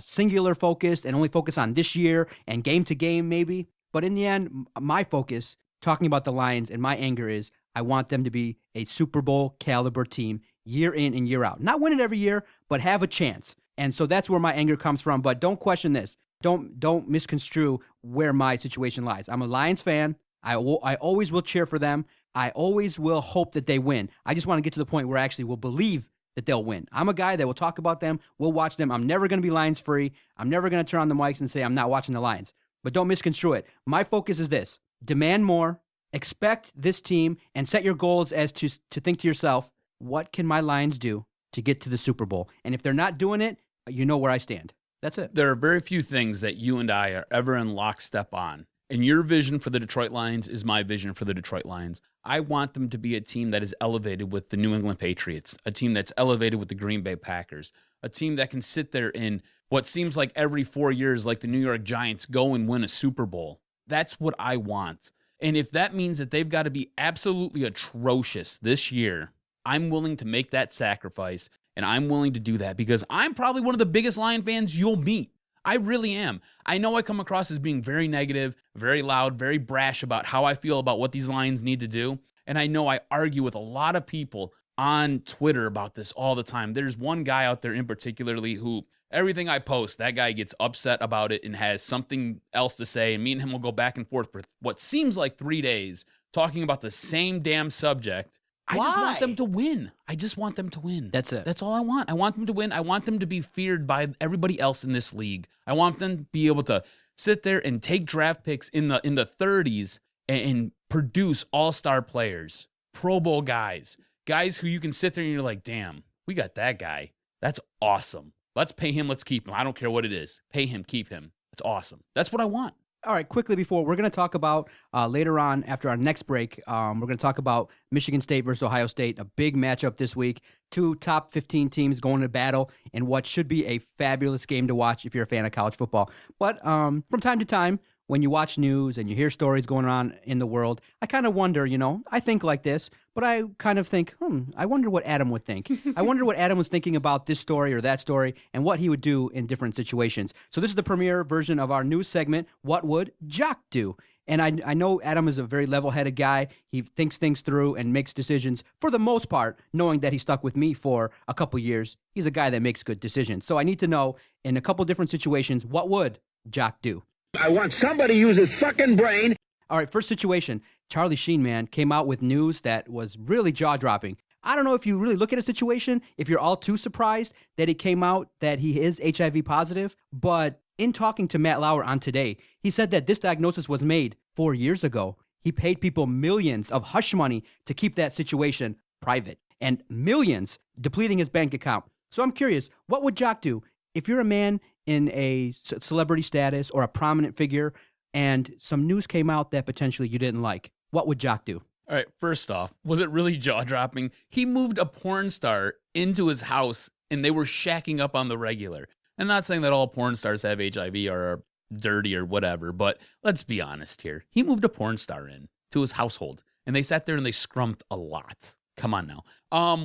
singular focused and only focus on this year and game to game maybe. But in the end, my focus, talking about the Lions and my anger is I want them to be a Super Bowl caliber team year in and year out. Not win it every year, but have a chance. And so that's where my anger comes from. But don't question this. Don't misconstrue where my situation lies. I'm a Lions fan. I always will cheer for them. I always will hope that they win. I just want to get to the point where I actually will believe that they'll win. I'm a guy that will talk about them. We'll watch them. I'm never going to be Lions free. I'm never going to turn on the mics and say I'm not watching the Lions. But don't misconstrue it. My focus is this. Demand more. Expect this team and set your goals as to think to yourself, what can my Lions do to get to the Super Bowl? And if they're not doing it, you know where I stand. That's it. There are very few things that you and I are ever in lockstep on. And your vision for the Detroit Lions is my vision for the Detroit Lions. I want them to be a team that is elevated with the New England Patriots, a team that's elevated with the Green Bay Packers, a team that can sit there in what seems like every 4 years, like the New York Giants, go and win a Super Bowl. That's what I want. And if that means that they've got to be absolutely atrocious this year, I'm willing to make that sacrifice, and I'm willing to do that because I'm probably one of the biggest Lion fans you'll meet. I really am. I know I come across as being very negative, very loud, very brash about how I feel about what these Lions need to do. And I know I argue with a lot of people on Twitter about this all the time. There's one guy out there in particularly who everything I post, that guy gets upset about it and has something else to say. And me and him will go back and forth for what seems like 3 days talking about the same damn subject. I just want them to win. I just want them to win. That's it. That's all I want. I want them to win. I want them to be feared by everybody else in this league. I want them to be able to sit there and take draft picks in the 30s and produce all-star players, Pro Bowl guys who you can sit there and you're like, damn, we got that guy. That's awesome. Let's pay him. Let's keep him. I don't care what it is. Pay him. Keep him. That's awesome. That's what I want. All right, quickly before, we're going to talk about later on after our next break, we're going to talk about Michigan State versus Ohio State, a big matchup this week. 2 top 15 teams going to battle in what should be a fabulous game to watch if you're a fan of college football. But from time to time, when you watch news and you hear stories going on in the world, I kind of wonder, I think like this, but I kind of think, I wonder what Adam would think. I wonder what Adam was thinking about this story or that story and what he would do in different situations. So this is the premiere version of our news segment, What Would Jock Do? And I know Adam is a very level-headed guy. He thinks things through and makes decisions, for the most part, knowing that he stuck with me for a couple years. He's a guy that makes good decisions. So I need to know, in a couple different situations, what would Jock do? I want somebody to use his fucking brain. All right, first situation. Charlie Sheen, man, came out with news that was really jaw-dropping. I don't know if you really look at a situation, if you're all too surprised that it came out that he is HIV positive, but in talking to Matt Lauer on Today, he said that this diagnosis was made 4 years ago. He paid people millions of hush money to keep that situation private, and millions depleting his bank account. So I'm curious, what would Jock do if you're a man in a celebrity status or a prominent figure and some news came out that potentially you didn't like? What would Jock do? All right, first off, was it really jaw-dropping? He moved a porn star into his house, and they were shacking up on the regular. I'm not saying that all porn stars have HIV or are dirty or whatever, but let's be honest here. He moved a porn star in to his household, and they sat there and they scrumped a lot. Come on now.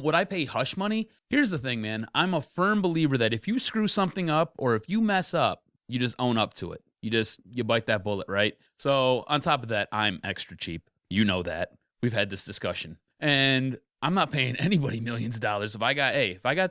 Would I pay hush money? Here's the thing, man. I'm a firm believer that if you screw something up or if you mess up, you just own up to it. You bite that bullet, right? So on top of that, I'm extra cheap. You know that. We've had this discussion. And I'm not paying anybody millions of dollars. If I got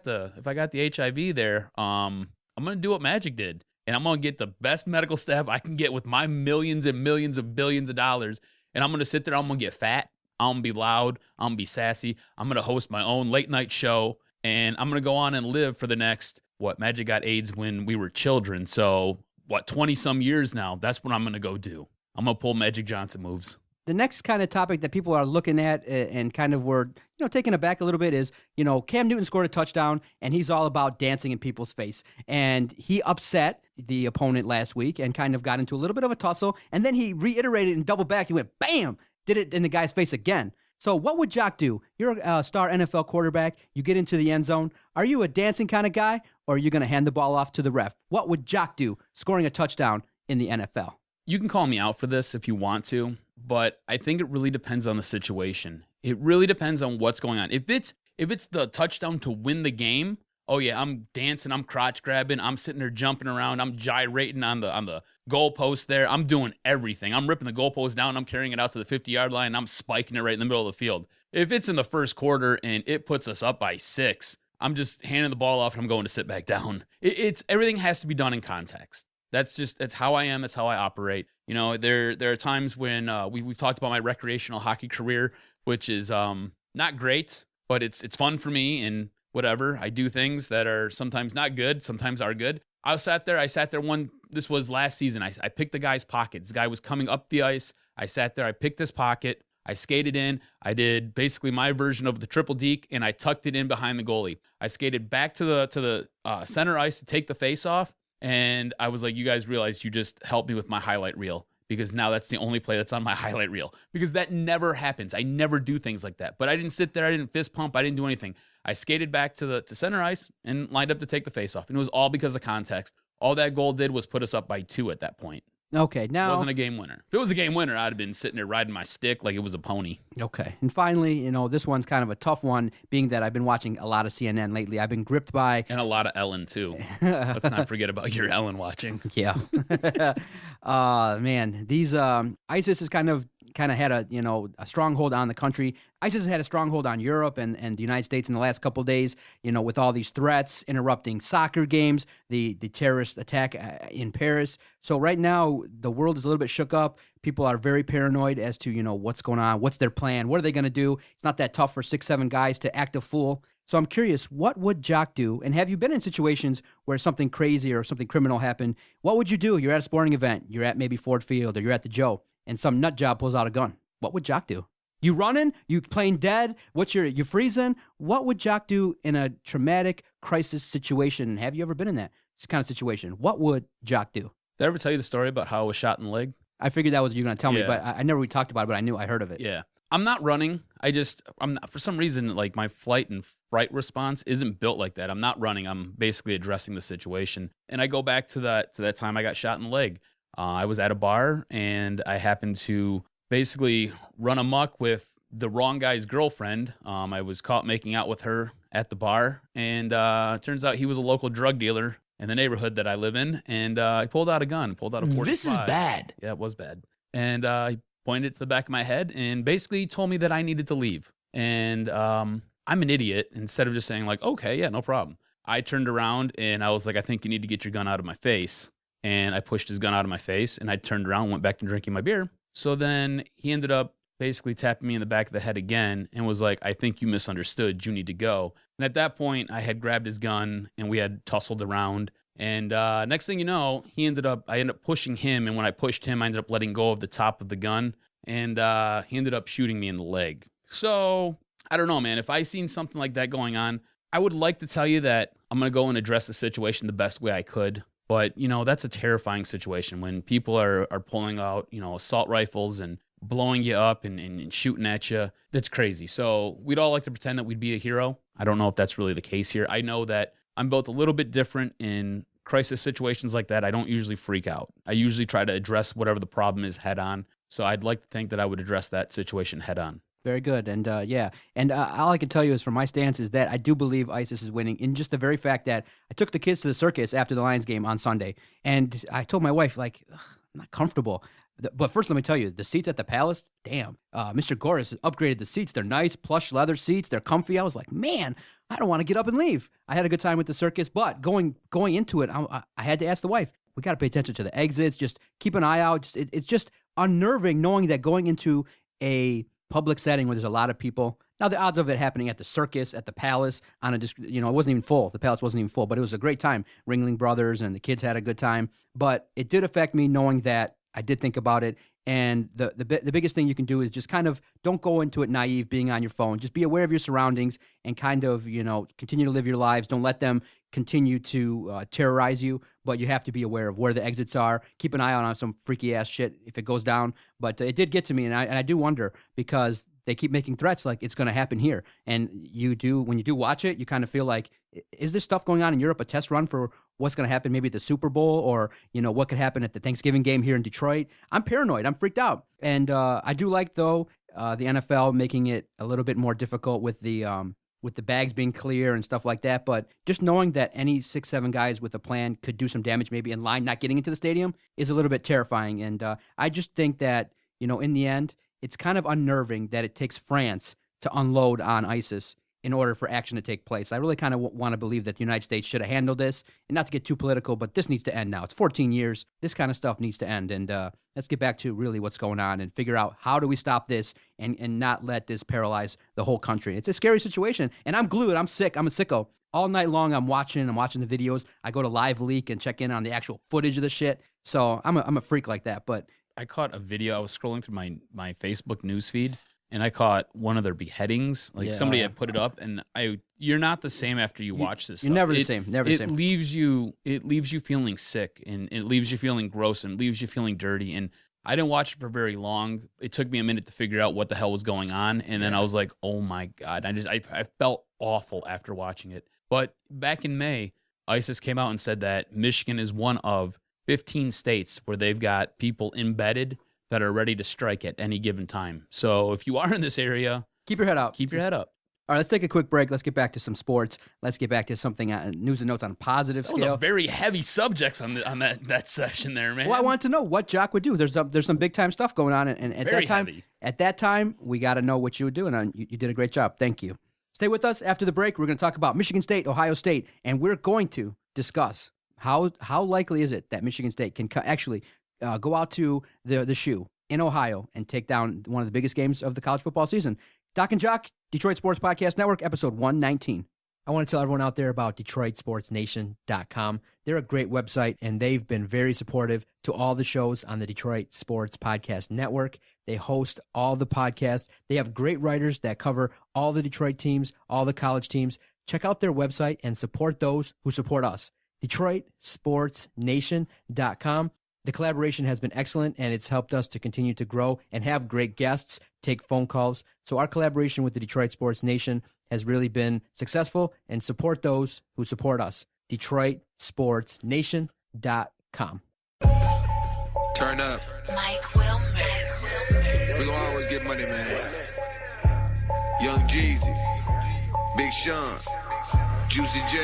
the HIV there, I'm going to do what Magic did. And I'm going to get the best medical staff I can get with my millions and millions of billions of dollars. And I'm going to sit there, I'm going to get fat. I'm going to be loud. I'm going to be sassy. I'm going to host my own late night show. And I'm going to go on and live for the next, Magic got AIDS when we were children. So 20 some years now, that's what I'm going to go do. I'm going to pull Magic Johnson moves. The next kind of topic that people are looking at and kind of were, taken aback a little bit is, Cam Newton scored a touchdown and he's all about dancing in people's face. And he upset the opponent last week and kind of got into a little bit of a tussle. And then he reiterated and doubled back. He went, bam, did it in the guy's face again. So what would Jock do? You're a star NFL quarterback. You get into the end zone. Are you a dancing kind of guy or are you going to hand the ball off to the ref? What would Jock do scoring a touchdown in the NFL? You can call me out for this if you want to, but I think it really depends on the situation. It really depends on what's going on. If it's the touchdown to win the game, oh yeah, I'm dancing, I'm crotch grabbing, I'm sitting there jumping around, I'm gyrating on the goalpost there. I'm doing everything. I'm ripping the goalpost down, I'm carrying it out to the 50-yard line, and I'm spiking it right in the middle of the field. If it's in the first quarter and it puts us up by 6, I'm just handing the ball off and I'm going to sit back down. It's everything has to be done in context. That's how I am. That's how I operate. You know, there are times when we've talked about my recreational hockey career, which is not great, but it's fun for me and whatever. I do things that are sometimes not good, sometimes are good. I sat there this was last season. I picked the guy's pocket. This guy was coming up the ice. I sat there, I picked his pocket, I skated in, I did basically my version of the triple deke, and I tucked it in behind the goalie. I skated back to the center ice to take the face off, and I was like, you guys realize you just helped me with my highlight reel, because now that's the only play that's on my highlight reel, because that never happens. I never do things like that. But I didn't sit there, I didn't fist pump, I didn't do anything. I skated back to center ice and lined up to take the face off, and it was all because of context. All that goal did was put us up by 2 at that point. Okay, now... It wasn't a game winner. If it was a game winner, I'd have been sitting there riding my stick like it was a pony. Okay, and finally, you know, this one's kind of a tough one, being that I've been watching a lot of CNN lately. I've been gripped by... And a lot of Ellen, too. Let's not forget about your Ellen watching. Yeah. Man, these... ISIS has kind of had a stronghold on the country. ISIS has had a stronghold on Europe and the United States in the last couple of days, you know, with all these threats, interrupting soccer games, the terrorist attack in Paris. So right now, the world is a little bit shook up. People are very paranoid as to, you know, what's going on, what's their plan, what are they going to do? It's not that tough for 6-7 guys to act a fool. So I'm curious, what would Jock do? And have you been in situations where something crazy or something criminal happened? What would you do? You're at a sporting event. You're at maybe Ford Field or you're at the Joe, and some nut job pulls out a gun. What would Jock do? You running? You playing dead? You freezing? What would Jock do in a traumatic crisis situation? Have you ever been in that kind of situation? What would Jock do? Did I ever tell you the story about how I was shot in the leg? I figured that was you going to tell me, but I never really talked about it, but I knew I heard of it. Yeah. I'm not running. I'm not, for some reason, like my flight and fright response isn't built like that. I'm not running. I'm basically addressing the situation. And I go back to that time I got shot in the leg. I was at a bar and I happened to basically run amok with the wrong guy's girlfriend. I was caught making out with her at the bar, and turns out he was a local drug dealer in the neighborhood that I live in, and he pulled out a gun, pulled out a 45. This is bad. Yeah, it was bad. And he pointed it to the back of my head and basically told me that I needed to leave. And I'm an idiot. Instead of just saying like, okay, yeah, no problem, I turned around and I was like, I think you need to get your gun out of my face. And I pushed his gun out of my face, and I turned around and went back to drinking my beer. So then he ended up basically tapping me in the back of the head again and was like, I think you misunderstood. You need to go. And at that point, I had grabbed his gun, and we had tussled around. And next thing you know, I ended up pushing him. And when I pushed him, I ended up letting go of the top of the gun. And he ended up shooting me in the leg. So I don't know, man. If I seen something like that going on, I would like to tell you that I'm going to go and address the situation the best way I could. But, you know, that's a terrifying situation when people are pulling out, you know, assault rifles and blowing you up and shooting at you. That's crazy. So we'd all like to pretend that we'd be a hero. I don't know if that's really the case here. I know that I'm built a little bit different in crisis situations like that. I don't usually freak out. I usually try to address whatever the problem is head on. So I'd like to think that I would address that situation head on. Very good. And all I can tell you is from my stance is that I do believe ISIS is winning in just the very fact that I took the kids to the circus after the Lions game on Sunday. And I told my wife, like, I'm not comfortable. But first, let me tell you, the seats at the Palace, damn. Mr. Goris has upgraded the seats. They're nice, plush leather seats. They're comfy. I was like, man, I don't want to get up and leave. I had a good time with the circus, but going into it, I had to ask the wife, we got to pay attention to the exits. Just keep an eye out. It's just unnerving knowing that going into a public setting where there's a lot of people. Now, the odds of it happening at the circus, at the Palace, it wasn't even full. The Palace wasn't even full, but it was a great time. Ringling Brothers and the kids had a good time. But it did affect me knowing that I did think about it. And the biggest thing you can do is just kind of don't go into it naive, being on your phone. Just be aware of your surroundings and kind of, continue to live your lives. Don't let them continue to terrorize you, but you have to be aware of where the exits are. Keep an eye out on some freaky ass shit if it goes down. But it did get to me, and I do wonder, because they keep making threats like it's going to happen here. And when you do watch it, you kind of feel like, is this stuff going on in Europe a test run for what's going to happen maybe at the Super Bowl, or what could happen at the Thanksgiving game here in Detroit? I'm paranoid. I'm freaked out. And I do like, though, the NFL making it a little bit more difficult with the bags being clear and stuff like that. But just knowing that any 6-7 guys with a plan could do some damage maybe in line not getting into the stadium is a little bit terrifying. And I just think that, in the end, it's kind of unnerving that it takes France to unload on ISIS. in order for action to take place. I really kind of want to believe that the United States should have handled this, and not to get too political, but this needs to end now. It's 14 years. This kind of stuff needs to end, and let's get back to really what's going on and figure out how do we stop this and not let this paralyze the whole country. It's a scary situation, and I'm glued. I'm sick. I'm a sicko. All night long, I'm watching the videos. I go to Live Leak and check in on the actual footage of the shit. So I'm a freak like that. But I caught a video. I was scrolling through my Facebook newsfeed, and I caught one of their beheadings. Like somebody had put it up, and you're not the same after you watch this. You're never the same. Never the same. It leaves you feeling sick, and it leaves you feeling gross, and it leaves you feeling dirty. And I didn't watch it for very long. It took me a minute to figure out what the hell was going on, and then I was like, oh my God. I felt awful after watching it. But back in May, ISIS came out and said that Michigan is one of 15 states where they've got people embedded that are ready to strike at any given time. So if you are in this area, keep your head up. Keep your head up. All right, let's take a quick break. Let's get back to some sports. Let's get back to something, news and notes on a positive scale. Those are very heavy subjects on that session there, man. Well, I wanted to know what Jock would do. There's some big time stuff going on, and at that time, we got to know what you would do, and you did a great job. Thank you. Stay with us after the break. We're going to talk about Michigan State, Ohio State, and we're going to discuss how likely is it that Michigan State can actually go out to the shoe in Ohio and take down one of the biggest games of the college football season. Doc and Jock, Detroit Sports Podcast Network, episode 119. I want to tell everyone out there about DetroitSportsNation.com. They're a great website, and they've been very supportive to all the shows on the Detroit Sports Podcast Network. They host all the podcasts. They have great writers that cover all the Detroit teams, all the college teams. Check out their website and support those who support us. DetroitSportsNation.com. The collaboration has been excellent, and it's helped us to continue to grow and have great guests take phone calls. So our collaboration with the Detroit Sports Nation has really been successful, and support those who support us. DetroitSportsNation.com. Turn up. Mike Wilmer. We gon' always get money, man. Young Jeezy, Big Sean, Juicy J.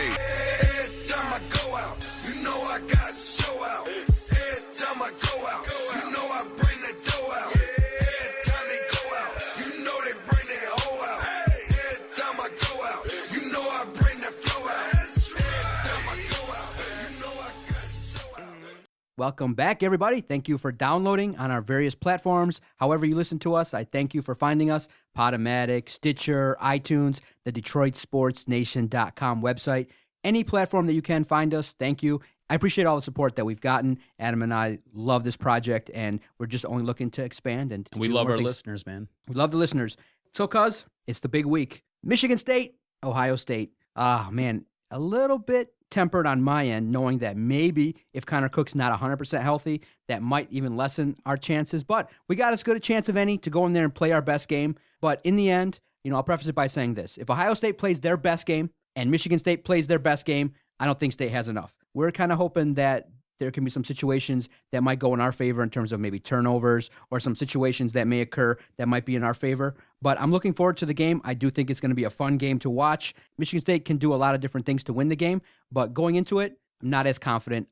Every time I go out, you know I got to show out. Every time I go out, you know I bring the dough out. Every time they go out, you know they bring their hoe out. Every time I go out, you know I bring the flow out. Every time I go out, you know I got to show out. Welcome back, everybody. Thank you for downloading on our various platforms. However you listen to us, I thank you for finding us. Podomatic, Stitcher, iTunes, the DetroitSportsNation.com website. Any platform that you can find us, thank you. I appreciate all the support that we've gotten. Adam and I love this project, and we're just only looking to expand. And we love our listeners, man. We love the listeners. So, cuz, it's the big week. Michigan State, Ohio State. Man, a little bit tempered on my end, knowing that maybe if Connor Cook's not 100% healthy, that might even lessen our chances. But we got as good a chance of any to go in there and play our best game. But in the end, I'll preface it by saying this. If Ohio State plays their best game and Michigan State plays their best game, I don't think State has enough. We're kind of hoping that there can be some situations that might go in our favor in terms of maybe turnovers or some situations that may occur that might be in our favor. But I'm looking forward to the game. I do think it's going to be a fun game to watch. Michigan State can do a lot of different things to win the game, but going into it, I'm not as confident.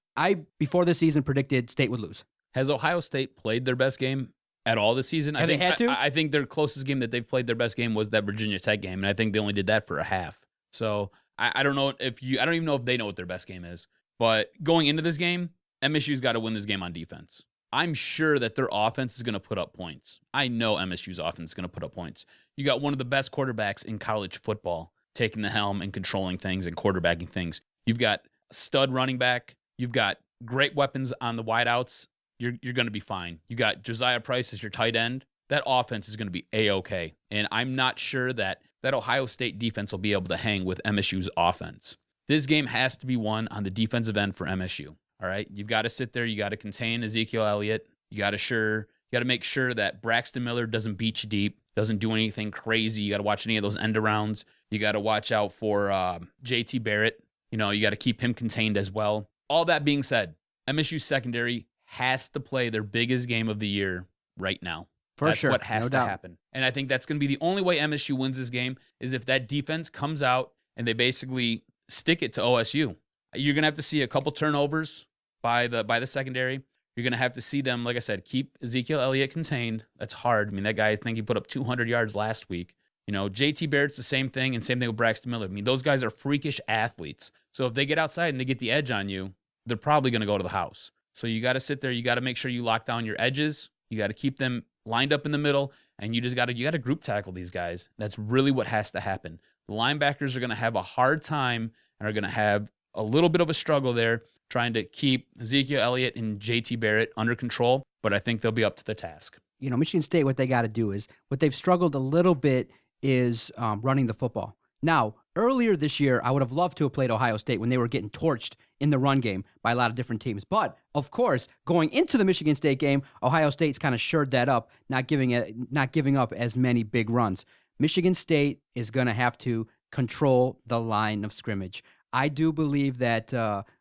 Before the season, predicted State would lose. Has Ohio State played their best game at all this season? Have they had to? I think their closest game that they've played their best game was that Virginia Tech game, and I think they only did that for a half. So I don't know I don't even know if they know what their best game is. But going into this game, MSU's got to win this game on defense. I'm sure that their offense is going to put up points. I know MSU's offense is going to put up points. You got one of the best quarterbacks in college football taking the helm and controlling things and quarterbacking things. You've got a stud running back. You've got great weapons on the wideouts. You're going to be fine. You got Josiah Price as your tight end. That offense is going to be A-okay. And I'm not sure that Ohio State defense will be able to hang with MSU's offense. This game has to be won on the defensive end for MSU. All right, you've got to sit there. You got to contain Ezekiel Elliott. You got to make sure that Braxton Miller doesn't beat you deep, doesn't do anything crazy. You got to watch any of those end arounds. You got to watch out for JT Barrett. You got to keep him contained as well. All that being said, MSU's secondary has to play their biggest game of the year right now. That's sure. What has to happen. And I think that's going to be the only way MSU wins this game is if that defense comes out and they basically stick it to OSU. You're going to have to see a couple turnovers by the secondary. You're going to have to see them, like I said, keep Ezekiel Elliott contained. That's hard. I mean, that guy, I think he put up 200 yards last week. JT Barrett's the same thing, and same thing with Braxton Miller. I mean, those guys are freakish athletes. So if they get outside and they get the edge on you, they're probably going to go to the house. So you got to sit there. You got to make sure you lock down your edges. You got to keep them lined up in the middle, and you got to group tackle these guys. That's really what has to happen. The linebackers are going to have a hard time and are going to have a little bit of a struggle there trying to keep Ezekiel Elliott and JT Barrett under control, but I think they'll be up to the task. Michigan State, what they got to do is, what they've struggled a little bit is running the football. Now, earlier this year, I would have loved to have played Ohio State when they were getting torched in the run game by a lot of different teams. But, of course, going into the Michigan State game, Ohio State's kind of shored that up, not giving up as many big runs. Michigan State is going to have to control the line of scrimmage. I do believe that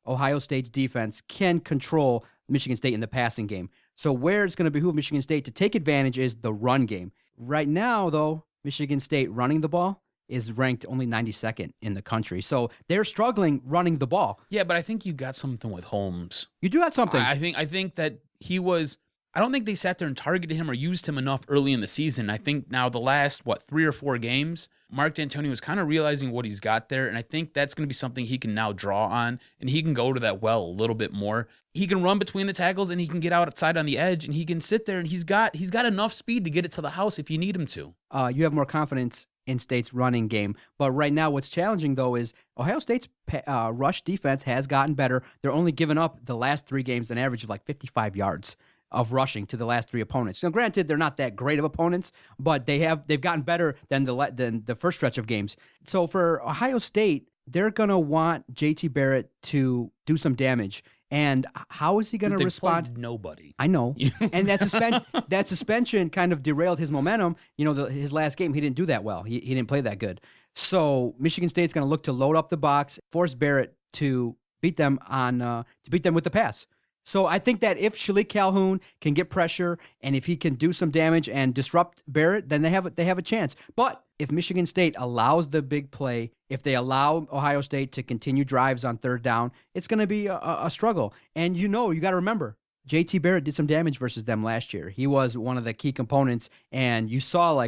Ohio State's defense can control Michigan State in the passing game. So where it's going to behoove Michigan State to take advantage is the run game. Right now, though, Michigan State running the ball is ranked only 92nd in the country. So they're struggling running the ball. Yeah, but I think you got something with Holmes. You do have something. I think that he was... I don't think they sat there and targeted him or used him enough early in the season. I think now the last, 3 or 4 games, Mark D'Antonio is kind of realizing what he's got there, and I think that's going to be something he can now draw on, and he can go to that well a little bit more. He can run between the tackles, and he can get outside on the edge, and he can sit there, and he's got enough speed to get it to the house if you need him to. You have more confidence in State's running game. But right now what's challenging, though, is Ohio State's rush defense has gotten better. They're only giving up the last 3 games an average of 55 yards of rushing to the last 3 opponents. Now, granted, they're not that great of opponents, but they've gotten better than the first stretch of games. So for Ohio State, they're going to want JT Barrett to do some damage. And how is he going to respond? Played nobody. I know. And that suspension kind of derailed his momentum. His last game, he didn't do that well. He didn't play that good. So Michigan State's going to look to load up the box, force Barrett to beat them with the pass. So I think that if Shalik Calhoun can get pressure and if he can do some damage and disrupt Barrett, then they have a chance. But if Michigan State allows the big play, if they allow Ohio State to continue drives on 3rd down, it's going to be a struggle. And you got to remember, JT Barrett did some damage versus them last year. He was one of the key components, and you saw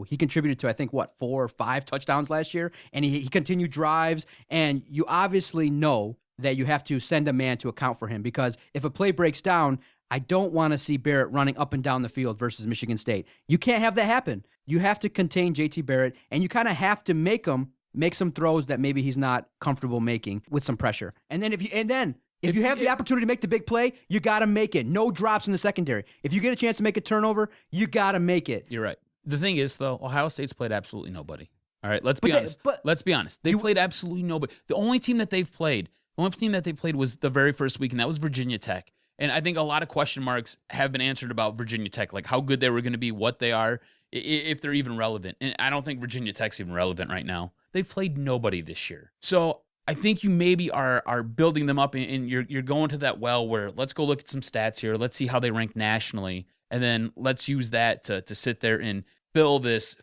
he contributed to, I think, 4 or 5 touchdowns last year, and he continued drives, and you obviously know that you have to send a man to account for him, because if a play breaks down, I don't want to see Barrett running up and down the field versus Michigan State. You can't have that happen. You have to contain JT Barrett, and you kind of have to make some throws that maybe he's not comfortable making with some pressure. And then if you have the opportunity to make the big play, you got to make it. No drops in the secondary. If you get a chance to make a turnover, you got to make it. You're right. The thing is, though, Ohio State's played absolutely nobody. All right, let's be honest. Let's be honest. They played absolutely nobody. The only team that they played was the very first week, and that was Virginia Tech. And I think a lot of question marks have been answered about Virginia Tech, like how good they were going to be, what they are, if they're even relevant. And I don't think Virginia Tech's even relevant right now. They've played nobody this year. So I think you maybe are building them up, and you're going to that well where let's go look at some stats here. Let's see how they rank nationally, and then let's use that to sit there and fill this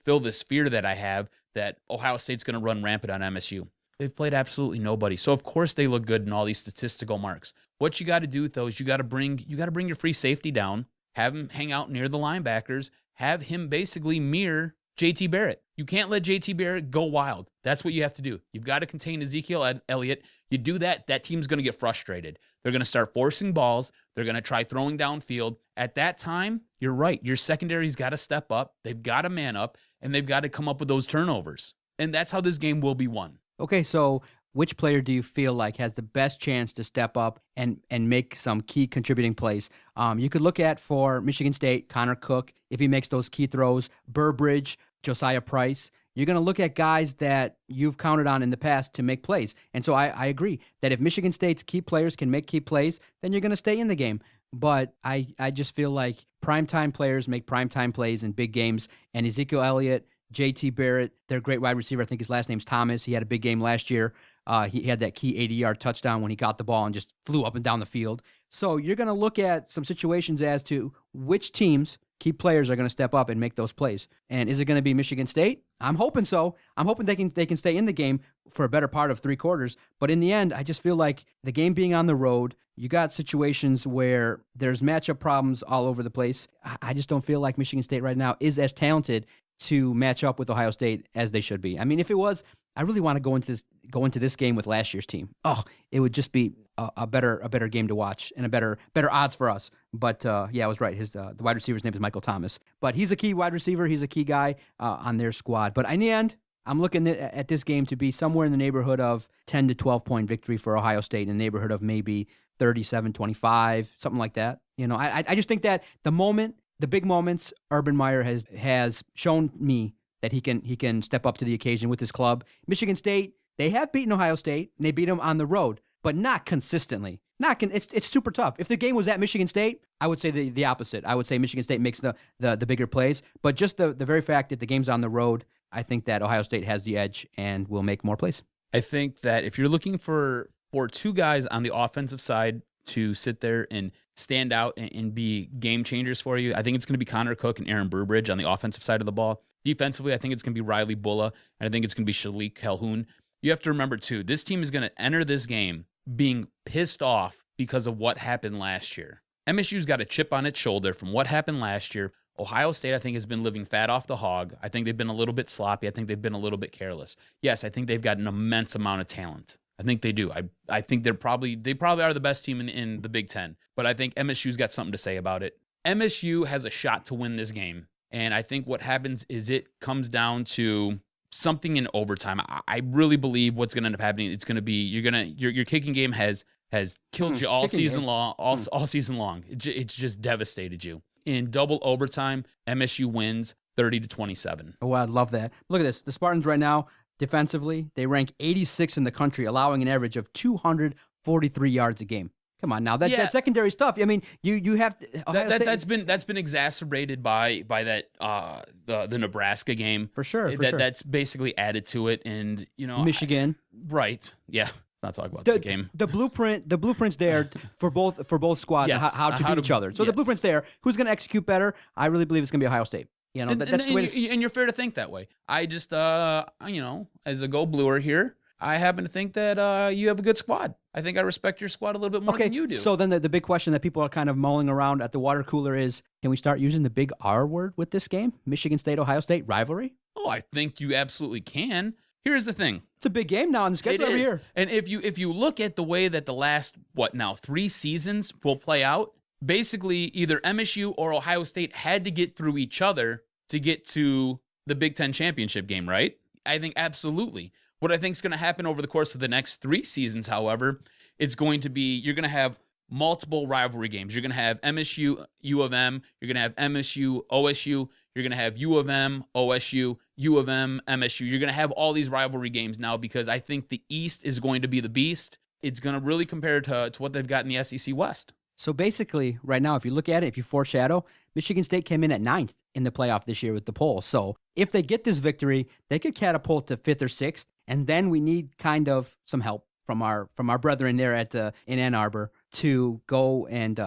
fear that I have that Ohio State's going to run rampant on MSU. They've played absolutely nobody. So, of course, they look good in all these statistical marks. What you got to do with those, you got to bring your free safety down, have him hang out near the linebackers, have him basically mirror JT Barrett. You can't let JT Barrett go wild. That's what you have to do. You've got to contain Ezekiel Elliott. You do that team's going to get frustrated. They're going to start forcing balls. They're going to try throwing downfield. At that time, you're right. Your secondary's got to step up. They've got to man up, and they've got to come up with those turnovers. And that's how this game will be won. Okay, so which player do you feel like has the best chance to step up and make some key contributing plays? You could look at, for Michigan State, Connor Cook, if he makes those key throws, Burbridge, Josiah Price. You're going to look at guys that you've counted on in the past to make plays. And so I agree that if Michigan State's key players can make key plays, then you're going to stay in the game. But I just feel like primetime players make primetime plays in big games, and Ezekiel Elliott, JT Barrett, their great wide receiver, I think his last name's Thomas. He had a big game last year. He had that key 80-yard touchdown when he got the ball and just flew up and down the field. So you're going to look at some situations as to which teams, key players, are going to step up and make those plays. And is it going to be Michigan State? I'm hoping so. I'm hoping they can stay in the game for a better part of 3 quarters. But in the end, I just feel like the game being on the road, you got situations where there's matchup problems all over the place. I just don't feel like Michigan State right now is as talented to match up with Ohio State as they should be. I mean, if it was, I really want to go into this game with last year's team. Oh, it would just be a better game to watch and a better odds for us. But yeah, I was right. The wide receiver's name is Michael Thomas. But he's a key wide receiver. He's a key guy on their squad. But in the end, I'm looking at this game to be somewhere in the neighborhood of 10 to 12 point victory for Ohio State, in the neighborhood of maybe 37-25, something like that. You know, I just think that the big moments, Urban Meyer has shown me that he can step up to the occasion with his club. Michigan State, they have beaten Ohio State, and they beat them on the road, but not consistently. It's super tough. If the game was at Michigan State, I would say the opposite. I would say Michigan State makes the bigger plays, but just the very fact that the game's on the road, I think that Ohio State has the edge and will make more plays. I think that if you're looking for two guys on the offensive side to sit there and stand out and be game changers for you, I think it's going to be Connor Cook and Aaron Burbridge on the offensive side of the ball. Defensively, I think it's going to be Riley Bulla, and I think it's going to be Shalik Calhoun. You have to remember, too, this team is going to enter this game being pissed off because of what happened last year. MSU's got a chip on its shoulder from what happened last year. Ohio State, I think, has been living fat off the hog. I think they've been a little bit sloppy. I think they've been a little bit careless. Yes, I think they've got an immense amount of talent. I think they do. I think they probably are the best team in the Big Ten. But I think MSU's got something to say about it. MSU has a shot to win this game. And I think what happens is it comes down to something in overtime. I really believe what's going to end up happening, it's going to be your kicking game has killed you all season long. All season long. It's just devastated you. In double overtime, MSU wins 30-27. Oh, I love that. Look at this. The Spartans right now, defensively, they rank 86 in the country, allowing an average of 243 yards a game. Come on now, that's secondary stuff. I mean, you have that's been exacerbated by that the Nebraska game for sure. That's basically added to it, and Michigan, right? Yeah, let's not talk about the game. The blueprint's there for both squads. Yes, how to beat each other. So the blueprint's there. Who's going to execute better? I really believe it's going to be Ohio State. That's the way. And you're fair to think that way. I just as a Go Bluer here, I happen to think that you have a good squad. I think I respect your squad a little bit more than you do. So then the big question that people are kind of mulling around at the water cooler is, can we start using the big R word with this game? Michigan State, Ohio State rivalry? Oh, I think you absolutely can. Here's the thing. It's a big game now on the schedule every year. And if you look at the way that the last, 3 seasons will play out, basically either MSU or Ohio State had to get through each other to get to the Big Ten championship game, right? I think absolutely. What I think is going to happen over the course of the next 3 seasons, however, it's going to be, you're going to have multiple rivalry games. You're going to have MSU, U of M. You're going to have MSU, OSU. You're going to have U of M, OSU, U of M, MSU. You're going to have all these rivalry games now because I think the East is going to be the beast. It's going to really compare to what they've got in the SEC West. So basically, right now, if you look at it, if you foreshadow, Michigan State came in at 9th in the playoff this year with the poll. So if they get this victory, they could catapult to 5th or 6th, and then we need kind of some help from our brethren there in Ann Arbor to go and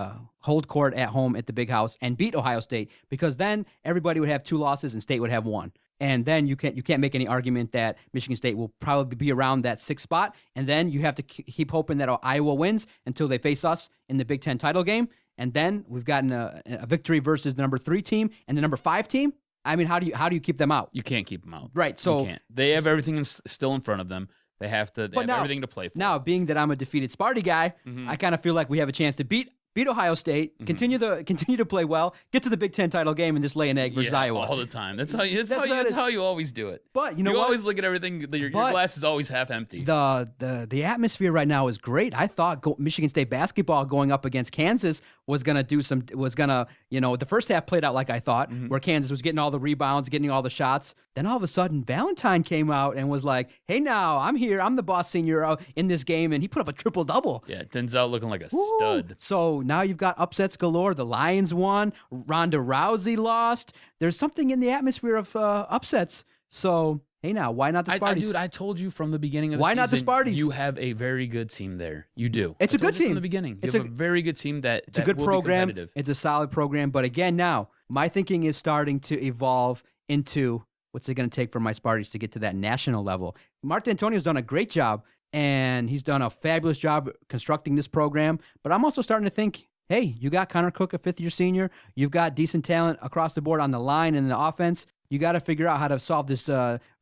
hold court at home at the Big House and beat Ohio State, because then everybody would have 2 losses and State would have 1. And then you can't make any argument that Michigan State will probably be around that 6th spot. And then you have to keep hoping that Iowa wins until they face us in the Big Ten title game. And then we've gotten a victory versus the number 3 team and the number 5 team. I mean, how do you keep them out? You can't keep them out. Right. So you can't. They have everything still in front of them. They have everything to play for. Now, being that I'm a defeated Sparty guy, I kind of feel like we have a chance to beat Ohio State, continue to play well, get to the Big Ten title game, and just lay an egg versus Iowa all the time. That's how you always do it. But you know what? Always look at everything. Your glass is always half empty. The atmosphere right now is great. I thought Michigan State basketball going up against Kansas was gonna the first half played out like I thought, where Kansas was getting all the rebounds, getting all the shots. Then all of a sudden, Valentine came out and was like, "Hey, now I'm here. I'm the boss senior in this game," and he put up a triple double. Yeah, Denzel looking like a stud. So now you've got upsets galore. The Lions won. Ronda Rousey lost. There's something in the atmosphere of upsets. So hey, now why not the Sparties? Dude, I told you from the beginning of the season. Why not the Sparties? You have a very good team there. You do. It's a good team from the beginning. You have a very good team it's a good program. It's a solid program. But again, now my thinking is starting to evolve into what's it going to take for my Sparties to get to that national level. Mark D'Antonio's done a great job, and he's done a fabulous job constructing this program. But I'm also starting to think, hey, you got Connor Cook, a 5th-year senior. You've got decent talent across the board on the line and in the offense. You got to figure out how to solve this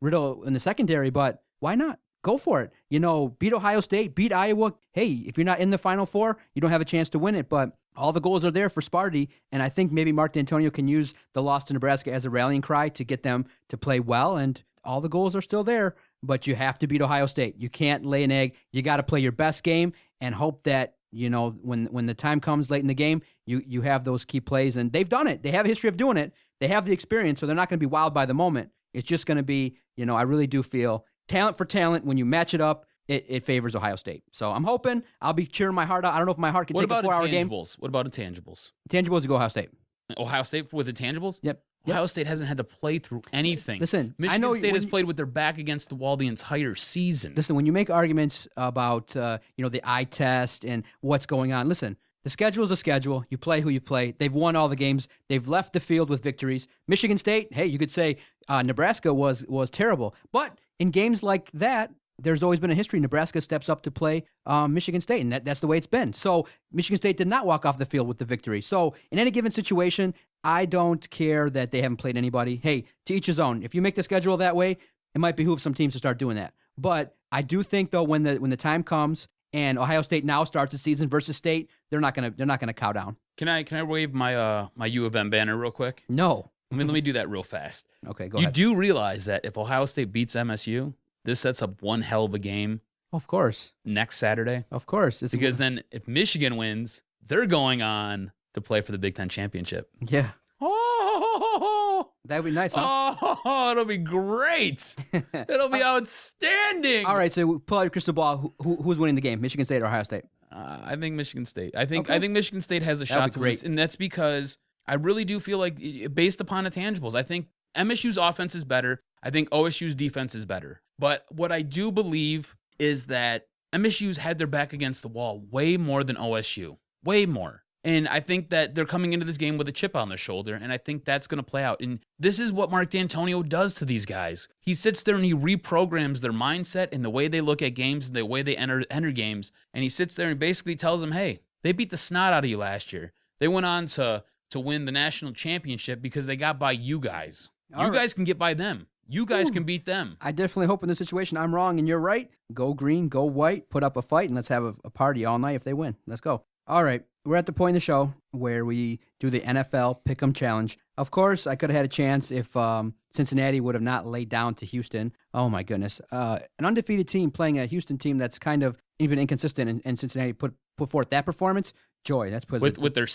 riddle in the secondary, but why not? Go for it. Beat Ohio State, beat Iowa. Hey, if you're not in the Final Four, you don't have a chance to win it, but all the goals are there for Sparty, and I think maybe Mark D'Antonio can use the loss to Nebraska as a rallying cry to get them to play well, and all the goals are still there, but you have to beat Ohio State. You can't lay an egg. You got to play your best game and hope that, when the time comes late in the game, you have those key plays, and they've done it. They have a history of doing it. They have the experience, so they're not going to be wowed by the moment. It's just going to be, I really do feel talent for talent. When you match it up, it favors Ohio State. So I'm hoping I'll be cheering my heart out. I don't know if my heart can take a 4-hour game. What about intangibles? Intangibles, you go Ohio State. Ohio State with intangibles? Yep. Ohio State hasn't had to play through anything. Listen, Michigan State has played with their back against the wall the entire season. Listen, when you make arguments about the eye test and what's going on, listen, the schedule is the schedule. You play who you play. They've won all the games. They've left the field with victories. Michigan State, hey, you could say Nebraska was terrible. But in games like that, there's always been a history. Nebraska steps up to play Michigan State, and that's the way it's been. So Michigan State did not walk off the field with the victory. So in any given situation, I don't care that they haven't played anybody. Hey, to each his own. If you make the schedule that way, it might behoove some teams to start doing that. But I do think, though, when the time comes and Ohio State now starts the season versus State, they're not gonna cow down. Can I wave my my U of M banner real quick? No. Let me do that real fast. Okay, go ahead. You do realize that if Ohio State beats MSU, this sets up one hell of a game. Of course. Next Saturday. Of course. Because then if Michigan wins, they're going on to play for the Big Ten Championship. Yeah. Oh, that would be nice, huh? Oh, it'll be great. It'll be outstanding. All right, so pull out your crystal ball. Who's winning the game, Michigan State or Ohio State? I think Michigan State. I think Michigan State has a shot to win, and that's because I really do feel like, based upon intangibles, I think MSU's offense is better. I think OSU's defense is better. But what I do believe is that MSU's had their back against the wall way more than OSU. Way more. And I think that they're coming into this game with a chip on their shoulder, and I think that's going to play out. And this is what Mark D'Antonio does to these guys. He sits there and he reprograms their mindset and the way they look at games and the way they enter games. And he sits there and basically tells them, hey, they beat the snot out of you last year. They went on to win the national championship because they got by you guys. You guys can get by them. You guys can beat them. I definitely hope in this situation I'm wrong and you're right. Go green, go white, put up a fight, and let's have a party all night if they win. Let's go. All right, we're at the point in the show where we do the NFL Pick'em Challenge. Of course, I could have had a chance if Cincinnati would have not laid down to Houston. Oh, my goodness. An undefeated team playing a Houston team that's kind of even inconsistent, and Cincinnati put forth that performance. Joy. That's with their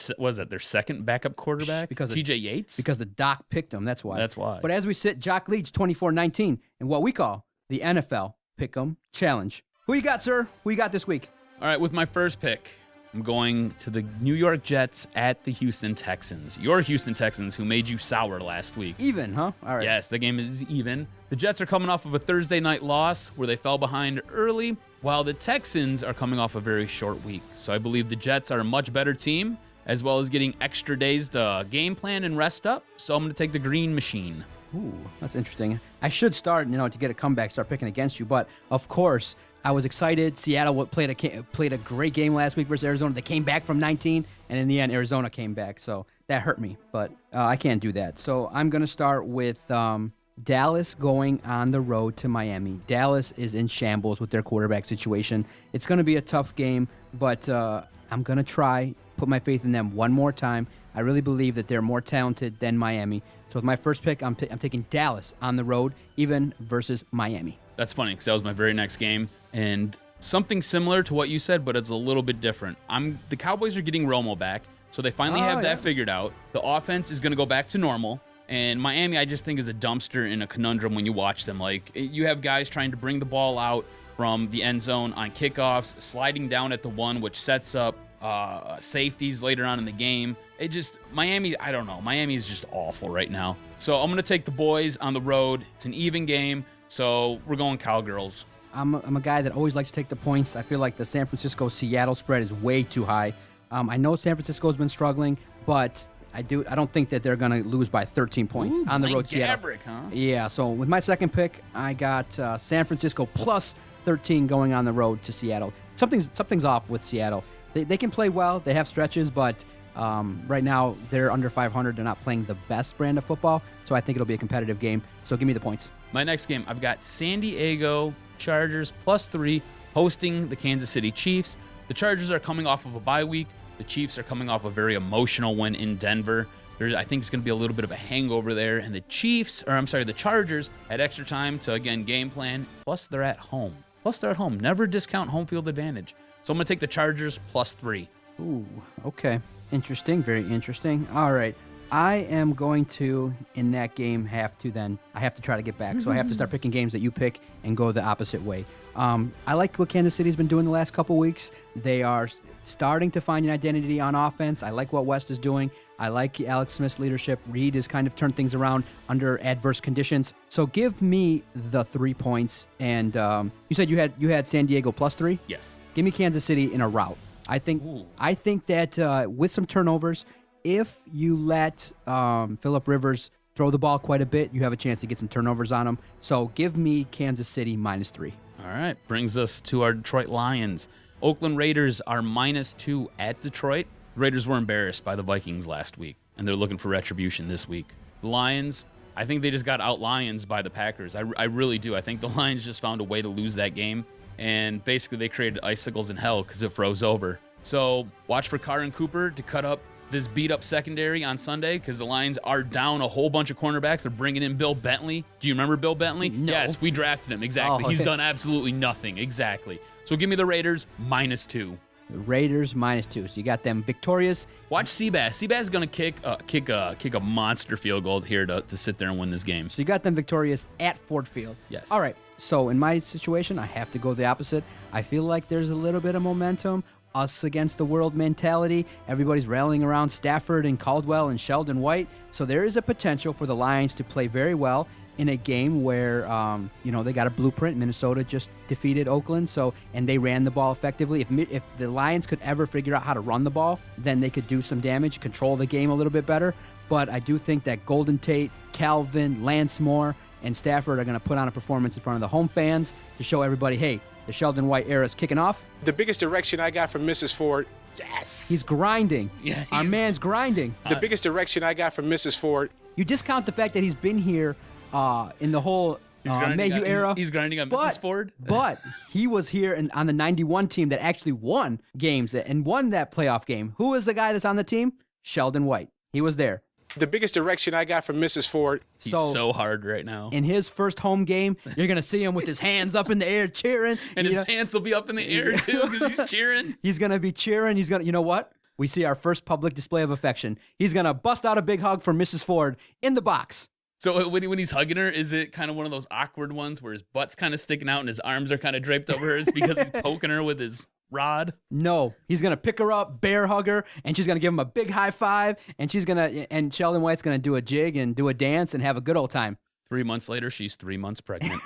their second backup quarterback, T.J. Yates? Because the doc picked them, that's why. That's why. But as we sit, Jock leads 24-19 in what we call the NFL Pick'em Challenge. Who you got, sir? Who you got this week? All right, with my first pick, I'm going to the New York Jets at the Houston Texans. Your Houston Texans, who made you sour last week. Even, huh? All right. Yes, the game is even. The Jets are coming off of a Thursday night loss where they fell behind early, while the Texans are coming off a very short week. So I believe the Jets are a much better team, as well as getting extra days to game plan and rest up. So I'm going to take the green machine. Ooh, that's interesting. I should start, to get a comeback, start picking against you. But, of course, I was excited. Seattle played a great game last week versus Arizona. They came back from 19, and in the end, Arizona came back. So that hurt me, but I can't do that. So I'm going to start with Dallas going on the road to Miami. Dallas is in shambles with their quarterback situation. It's going to be a tough game, but I'm going to try, put my faith in them one more time. I really believe that they're more talented than Miami. So with my first pick, I'm taking Dallas on the road, even versus Miami. That's funny, because that was my very next game, and something similar to what you said, but it's a little bit different. The Cowboys are getting Romo back, so they finally have that figured out. The offense is going to go back to normal, and Miami, I just think, is a dumpster and a conundrum when you watch them. Like, you have guys trying to bring the ball out from the end zone on kickoffs, sliding down at the one, which sets up safeties later on in the game. Miami, I don't know. Miami is just awful right now. So I'm going to take the boys on the road. It's an even game, so we're going Cowgirls. I'm a guy that always likes to take the points. I feel like the San Francisco-Seattle spread is way too high. I know San Francisco's been struggling, but I don't think that they're going to lose by 13 points on the road. Seattle. Huh? Yeah, so with my second pick, I got San Francisco plus 13 going on the road to Seattle. Something's off with Seattle. They can play well. They have stretches, but Right now, they're under 500. They're not playing the best brand of football, so I think it'll be a competitive game. So give me the points. My next game, I've got San Diego Chargers +3 hosting the Kansas City Chiefs. The Chargers are coming off of a bye week. The Chiefs are coming off a very emotional win in Denver. I think it's going to be a little bit of a hangover there. And the Chargers had extra time to, again, game plan. Plus, they're at home. Never discount home field advantage. So I'm going to take the Chargers +3. Ooh, okay. Interesting. Very interesting. All right. I am going to, in that game, I have to try to get back. So I have to start picking games that you pick and go the opposite way. I like what Kansas City's been doing the last couple weeks. They are starting to find an identity on offense. I like what West is doing. I like Alex Smith's leadership. Reed has kind of turned things around under adverse conditions. So give me the 3 points. And you said you had San Diego +3? Yes. Give me Kansas City in a rout. I think that with some turnovers, if you let Phillip Rivers throw the ball quite a bit, you have a chance to get some turnovers on him. So give me Kansas City -3. All right. Brings us to our Detroit Lions. Oakland Raiders are -2 at Detroit. The Raiders were embarrassed by the Vikings last week, and they're looking for retribution this week. The Lions, I think they just got out-Lions by the Packers. I really do. I think the Lions just found a way to lose that game, and basically they created icicles in hell because it froze over. So watch for Carr and Cooper to cut up this beat-up secondary on Sunday because the Lions are down a whole bunch of cornerbacks. They're bringing in Bill Bentley. Do you remember Bill Bentley? No. Yes, we drafted him. Exactly. Oh, He's okay. done absolutely nothing. Exactly. So give me the Raiders -2. The Raiders -2. So you got them victorious. Watch Seabass. Seabass is going to kick a monster field goal here to sit there and win this game. So you got them victorious at Ford Field. Yes. All right. So in my situation, I have to go the opposite. I feel like there's a little bit of momentum. Us against the world mentality. Everybody's rallying around Stafford and Caldwell and Sheldon White. So there is a potential for the Lions to play very well in a game where, they got a blueprint. Minnesota just defeated Oakland, and they ran the ball effectively. If the Lions could ever figure out how to run the ball, then they could do some damage, control the game a little bit better. But I do think that Golden Tate, Calvin, Lance Moore, and Stafford are going to put on a performance in front of the home fans to show everybody, hey, the Sheldon White era is kicking off. The biggest erection I got from Mrs. Ford. Yes. He's grinding. Yeah, Our man's grinding. The biggest erection I got from Mrs. Ford. You discount the fact that he's been here in the whole Mayhew era. He's grinding on Mrs. Ford. But he was here on the 91 team that actually won games and won that playoff game. Who is the guy that's on the team? Sheldon White. He was there. The biggest erection I got from Mrs. Ford. He's so hard right now. In his first home game, you're going to see him with his hands up in the air cheering. And his pants will be up in the air, too, because he's cheering. He's going to be cheering. He's going to, you know what? We see our first public display of affection. He's going to bust out a big hug for Mrs. Ford in the box. So when he's hugging her, is it kind of one of those awkward ones where his butt's kind of sticking out and his arms are kind of draped over her? It's because he's poking her with his rod? No, he's going to pick her up, bear hug her, and she's going to give him a big high five, and and Sheldon White's going to do a jig and do a dance and have a good old time. 3 months later, she's 3 months pregnant.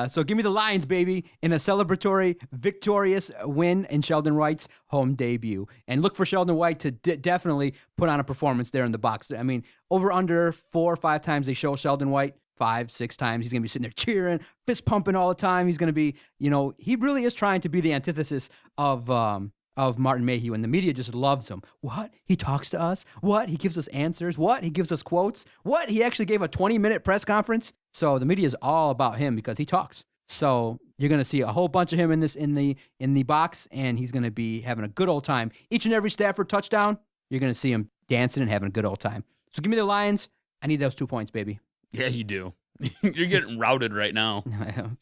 So give me the Lions, baby, in a celebratory, victorious win in Sheldon White's home debut. And look for Sheldon White to definitely put on a performance there in the box. I mean, over under 4 or 5 times they show Sheldon White, 5, 6 times. He's going to be sitting there cheering, fist pumping all the time. He's going to be, he really is trying to be the antithesis of Martin Mayhew, and the media just loves him. What? He talks to us? What? He gives us answers? What? He gives us quotes? What? He actually gave a 20-minute press conference? So the media is all about him because he talks. So you're going to see a whole bunch of him in the box, and he's going to be having a good old time. Each and every Stafford touchdown, you're going to see him dancing and having a good old time. So give me the Lions. I need those 2 points, baby. Yeah, you do. You're getting routed right now.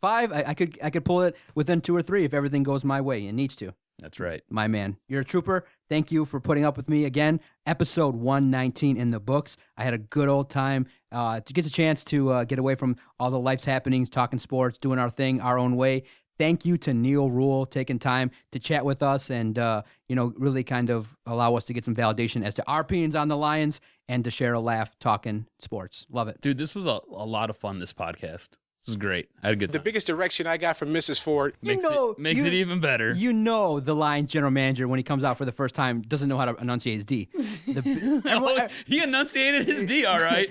5, I could pull it within 2 or 3 if everything goes my way. It needs to. That's right. My man. You're a trooper. Thank you for putting up with me again. Episode 119 in the books. I had a good old time to get a chance to get away from all the life's happenings, talking sports, doing our thing our own way. Thank you to Neal Ruhl taking time to chat with us and, really kind of allow us to get some validation as to our opinions on the Lions and to share a laugh talking sports. Love it. Dude, this was a lot of fun, this podcast. This was great. I had a good time. The biggest erection I got from Mrs. Ford. Makes it even better. The Lions general manager, when he comes out for the first time, doesn't know how to enunciate his D. He enunciated his D, all right.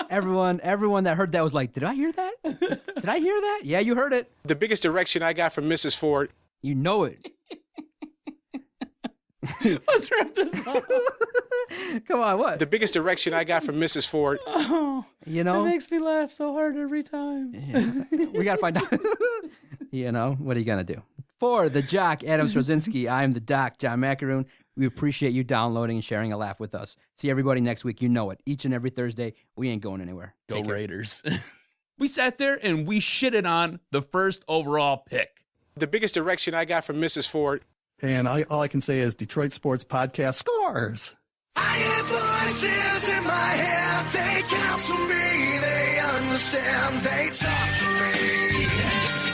Everyone that heard that was like, did I hear that? Did I hear that? Yeah, you heard it. The biggest erection I got from Mrs. Ford. You know it. Let's wrap this up. Come on, what? The biggest erection I got from Mrs. Ford. Oh, You know? it makes me laugh so hard every time. Yeah. We got to find out. You know, what are you going to do? For the Jock, Adam Strozinski, I'm the Doc, John Macaroon. We appreciate you downloading and sharing a laugh with us. See everybody next week. You know it. Each and every Thursday, we ain't going anywhere. Go Take care. Raiders. We sat there and we shitted on the first overall pick. The biggest erection I got from Mrs. Ford. And all I can say is Detroit Sports Podcast scores. I hear voices in my head, they counsel me, they understand, they talk to me.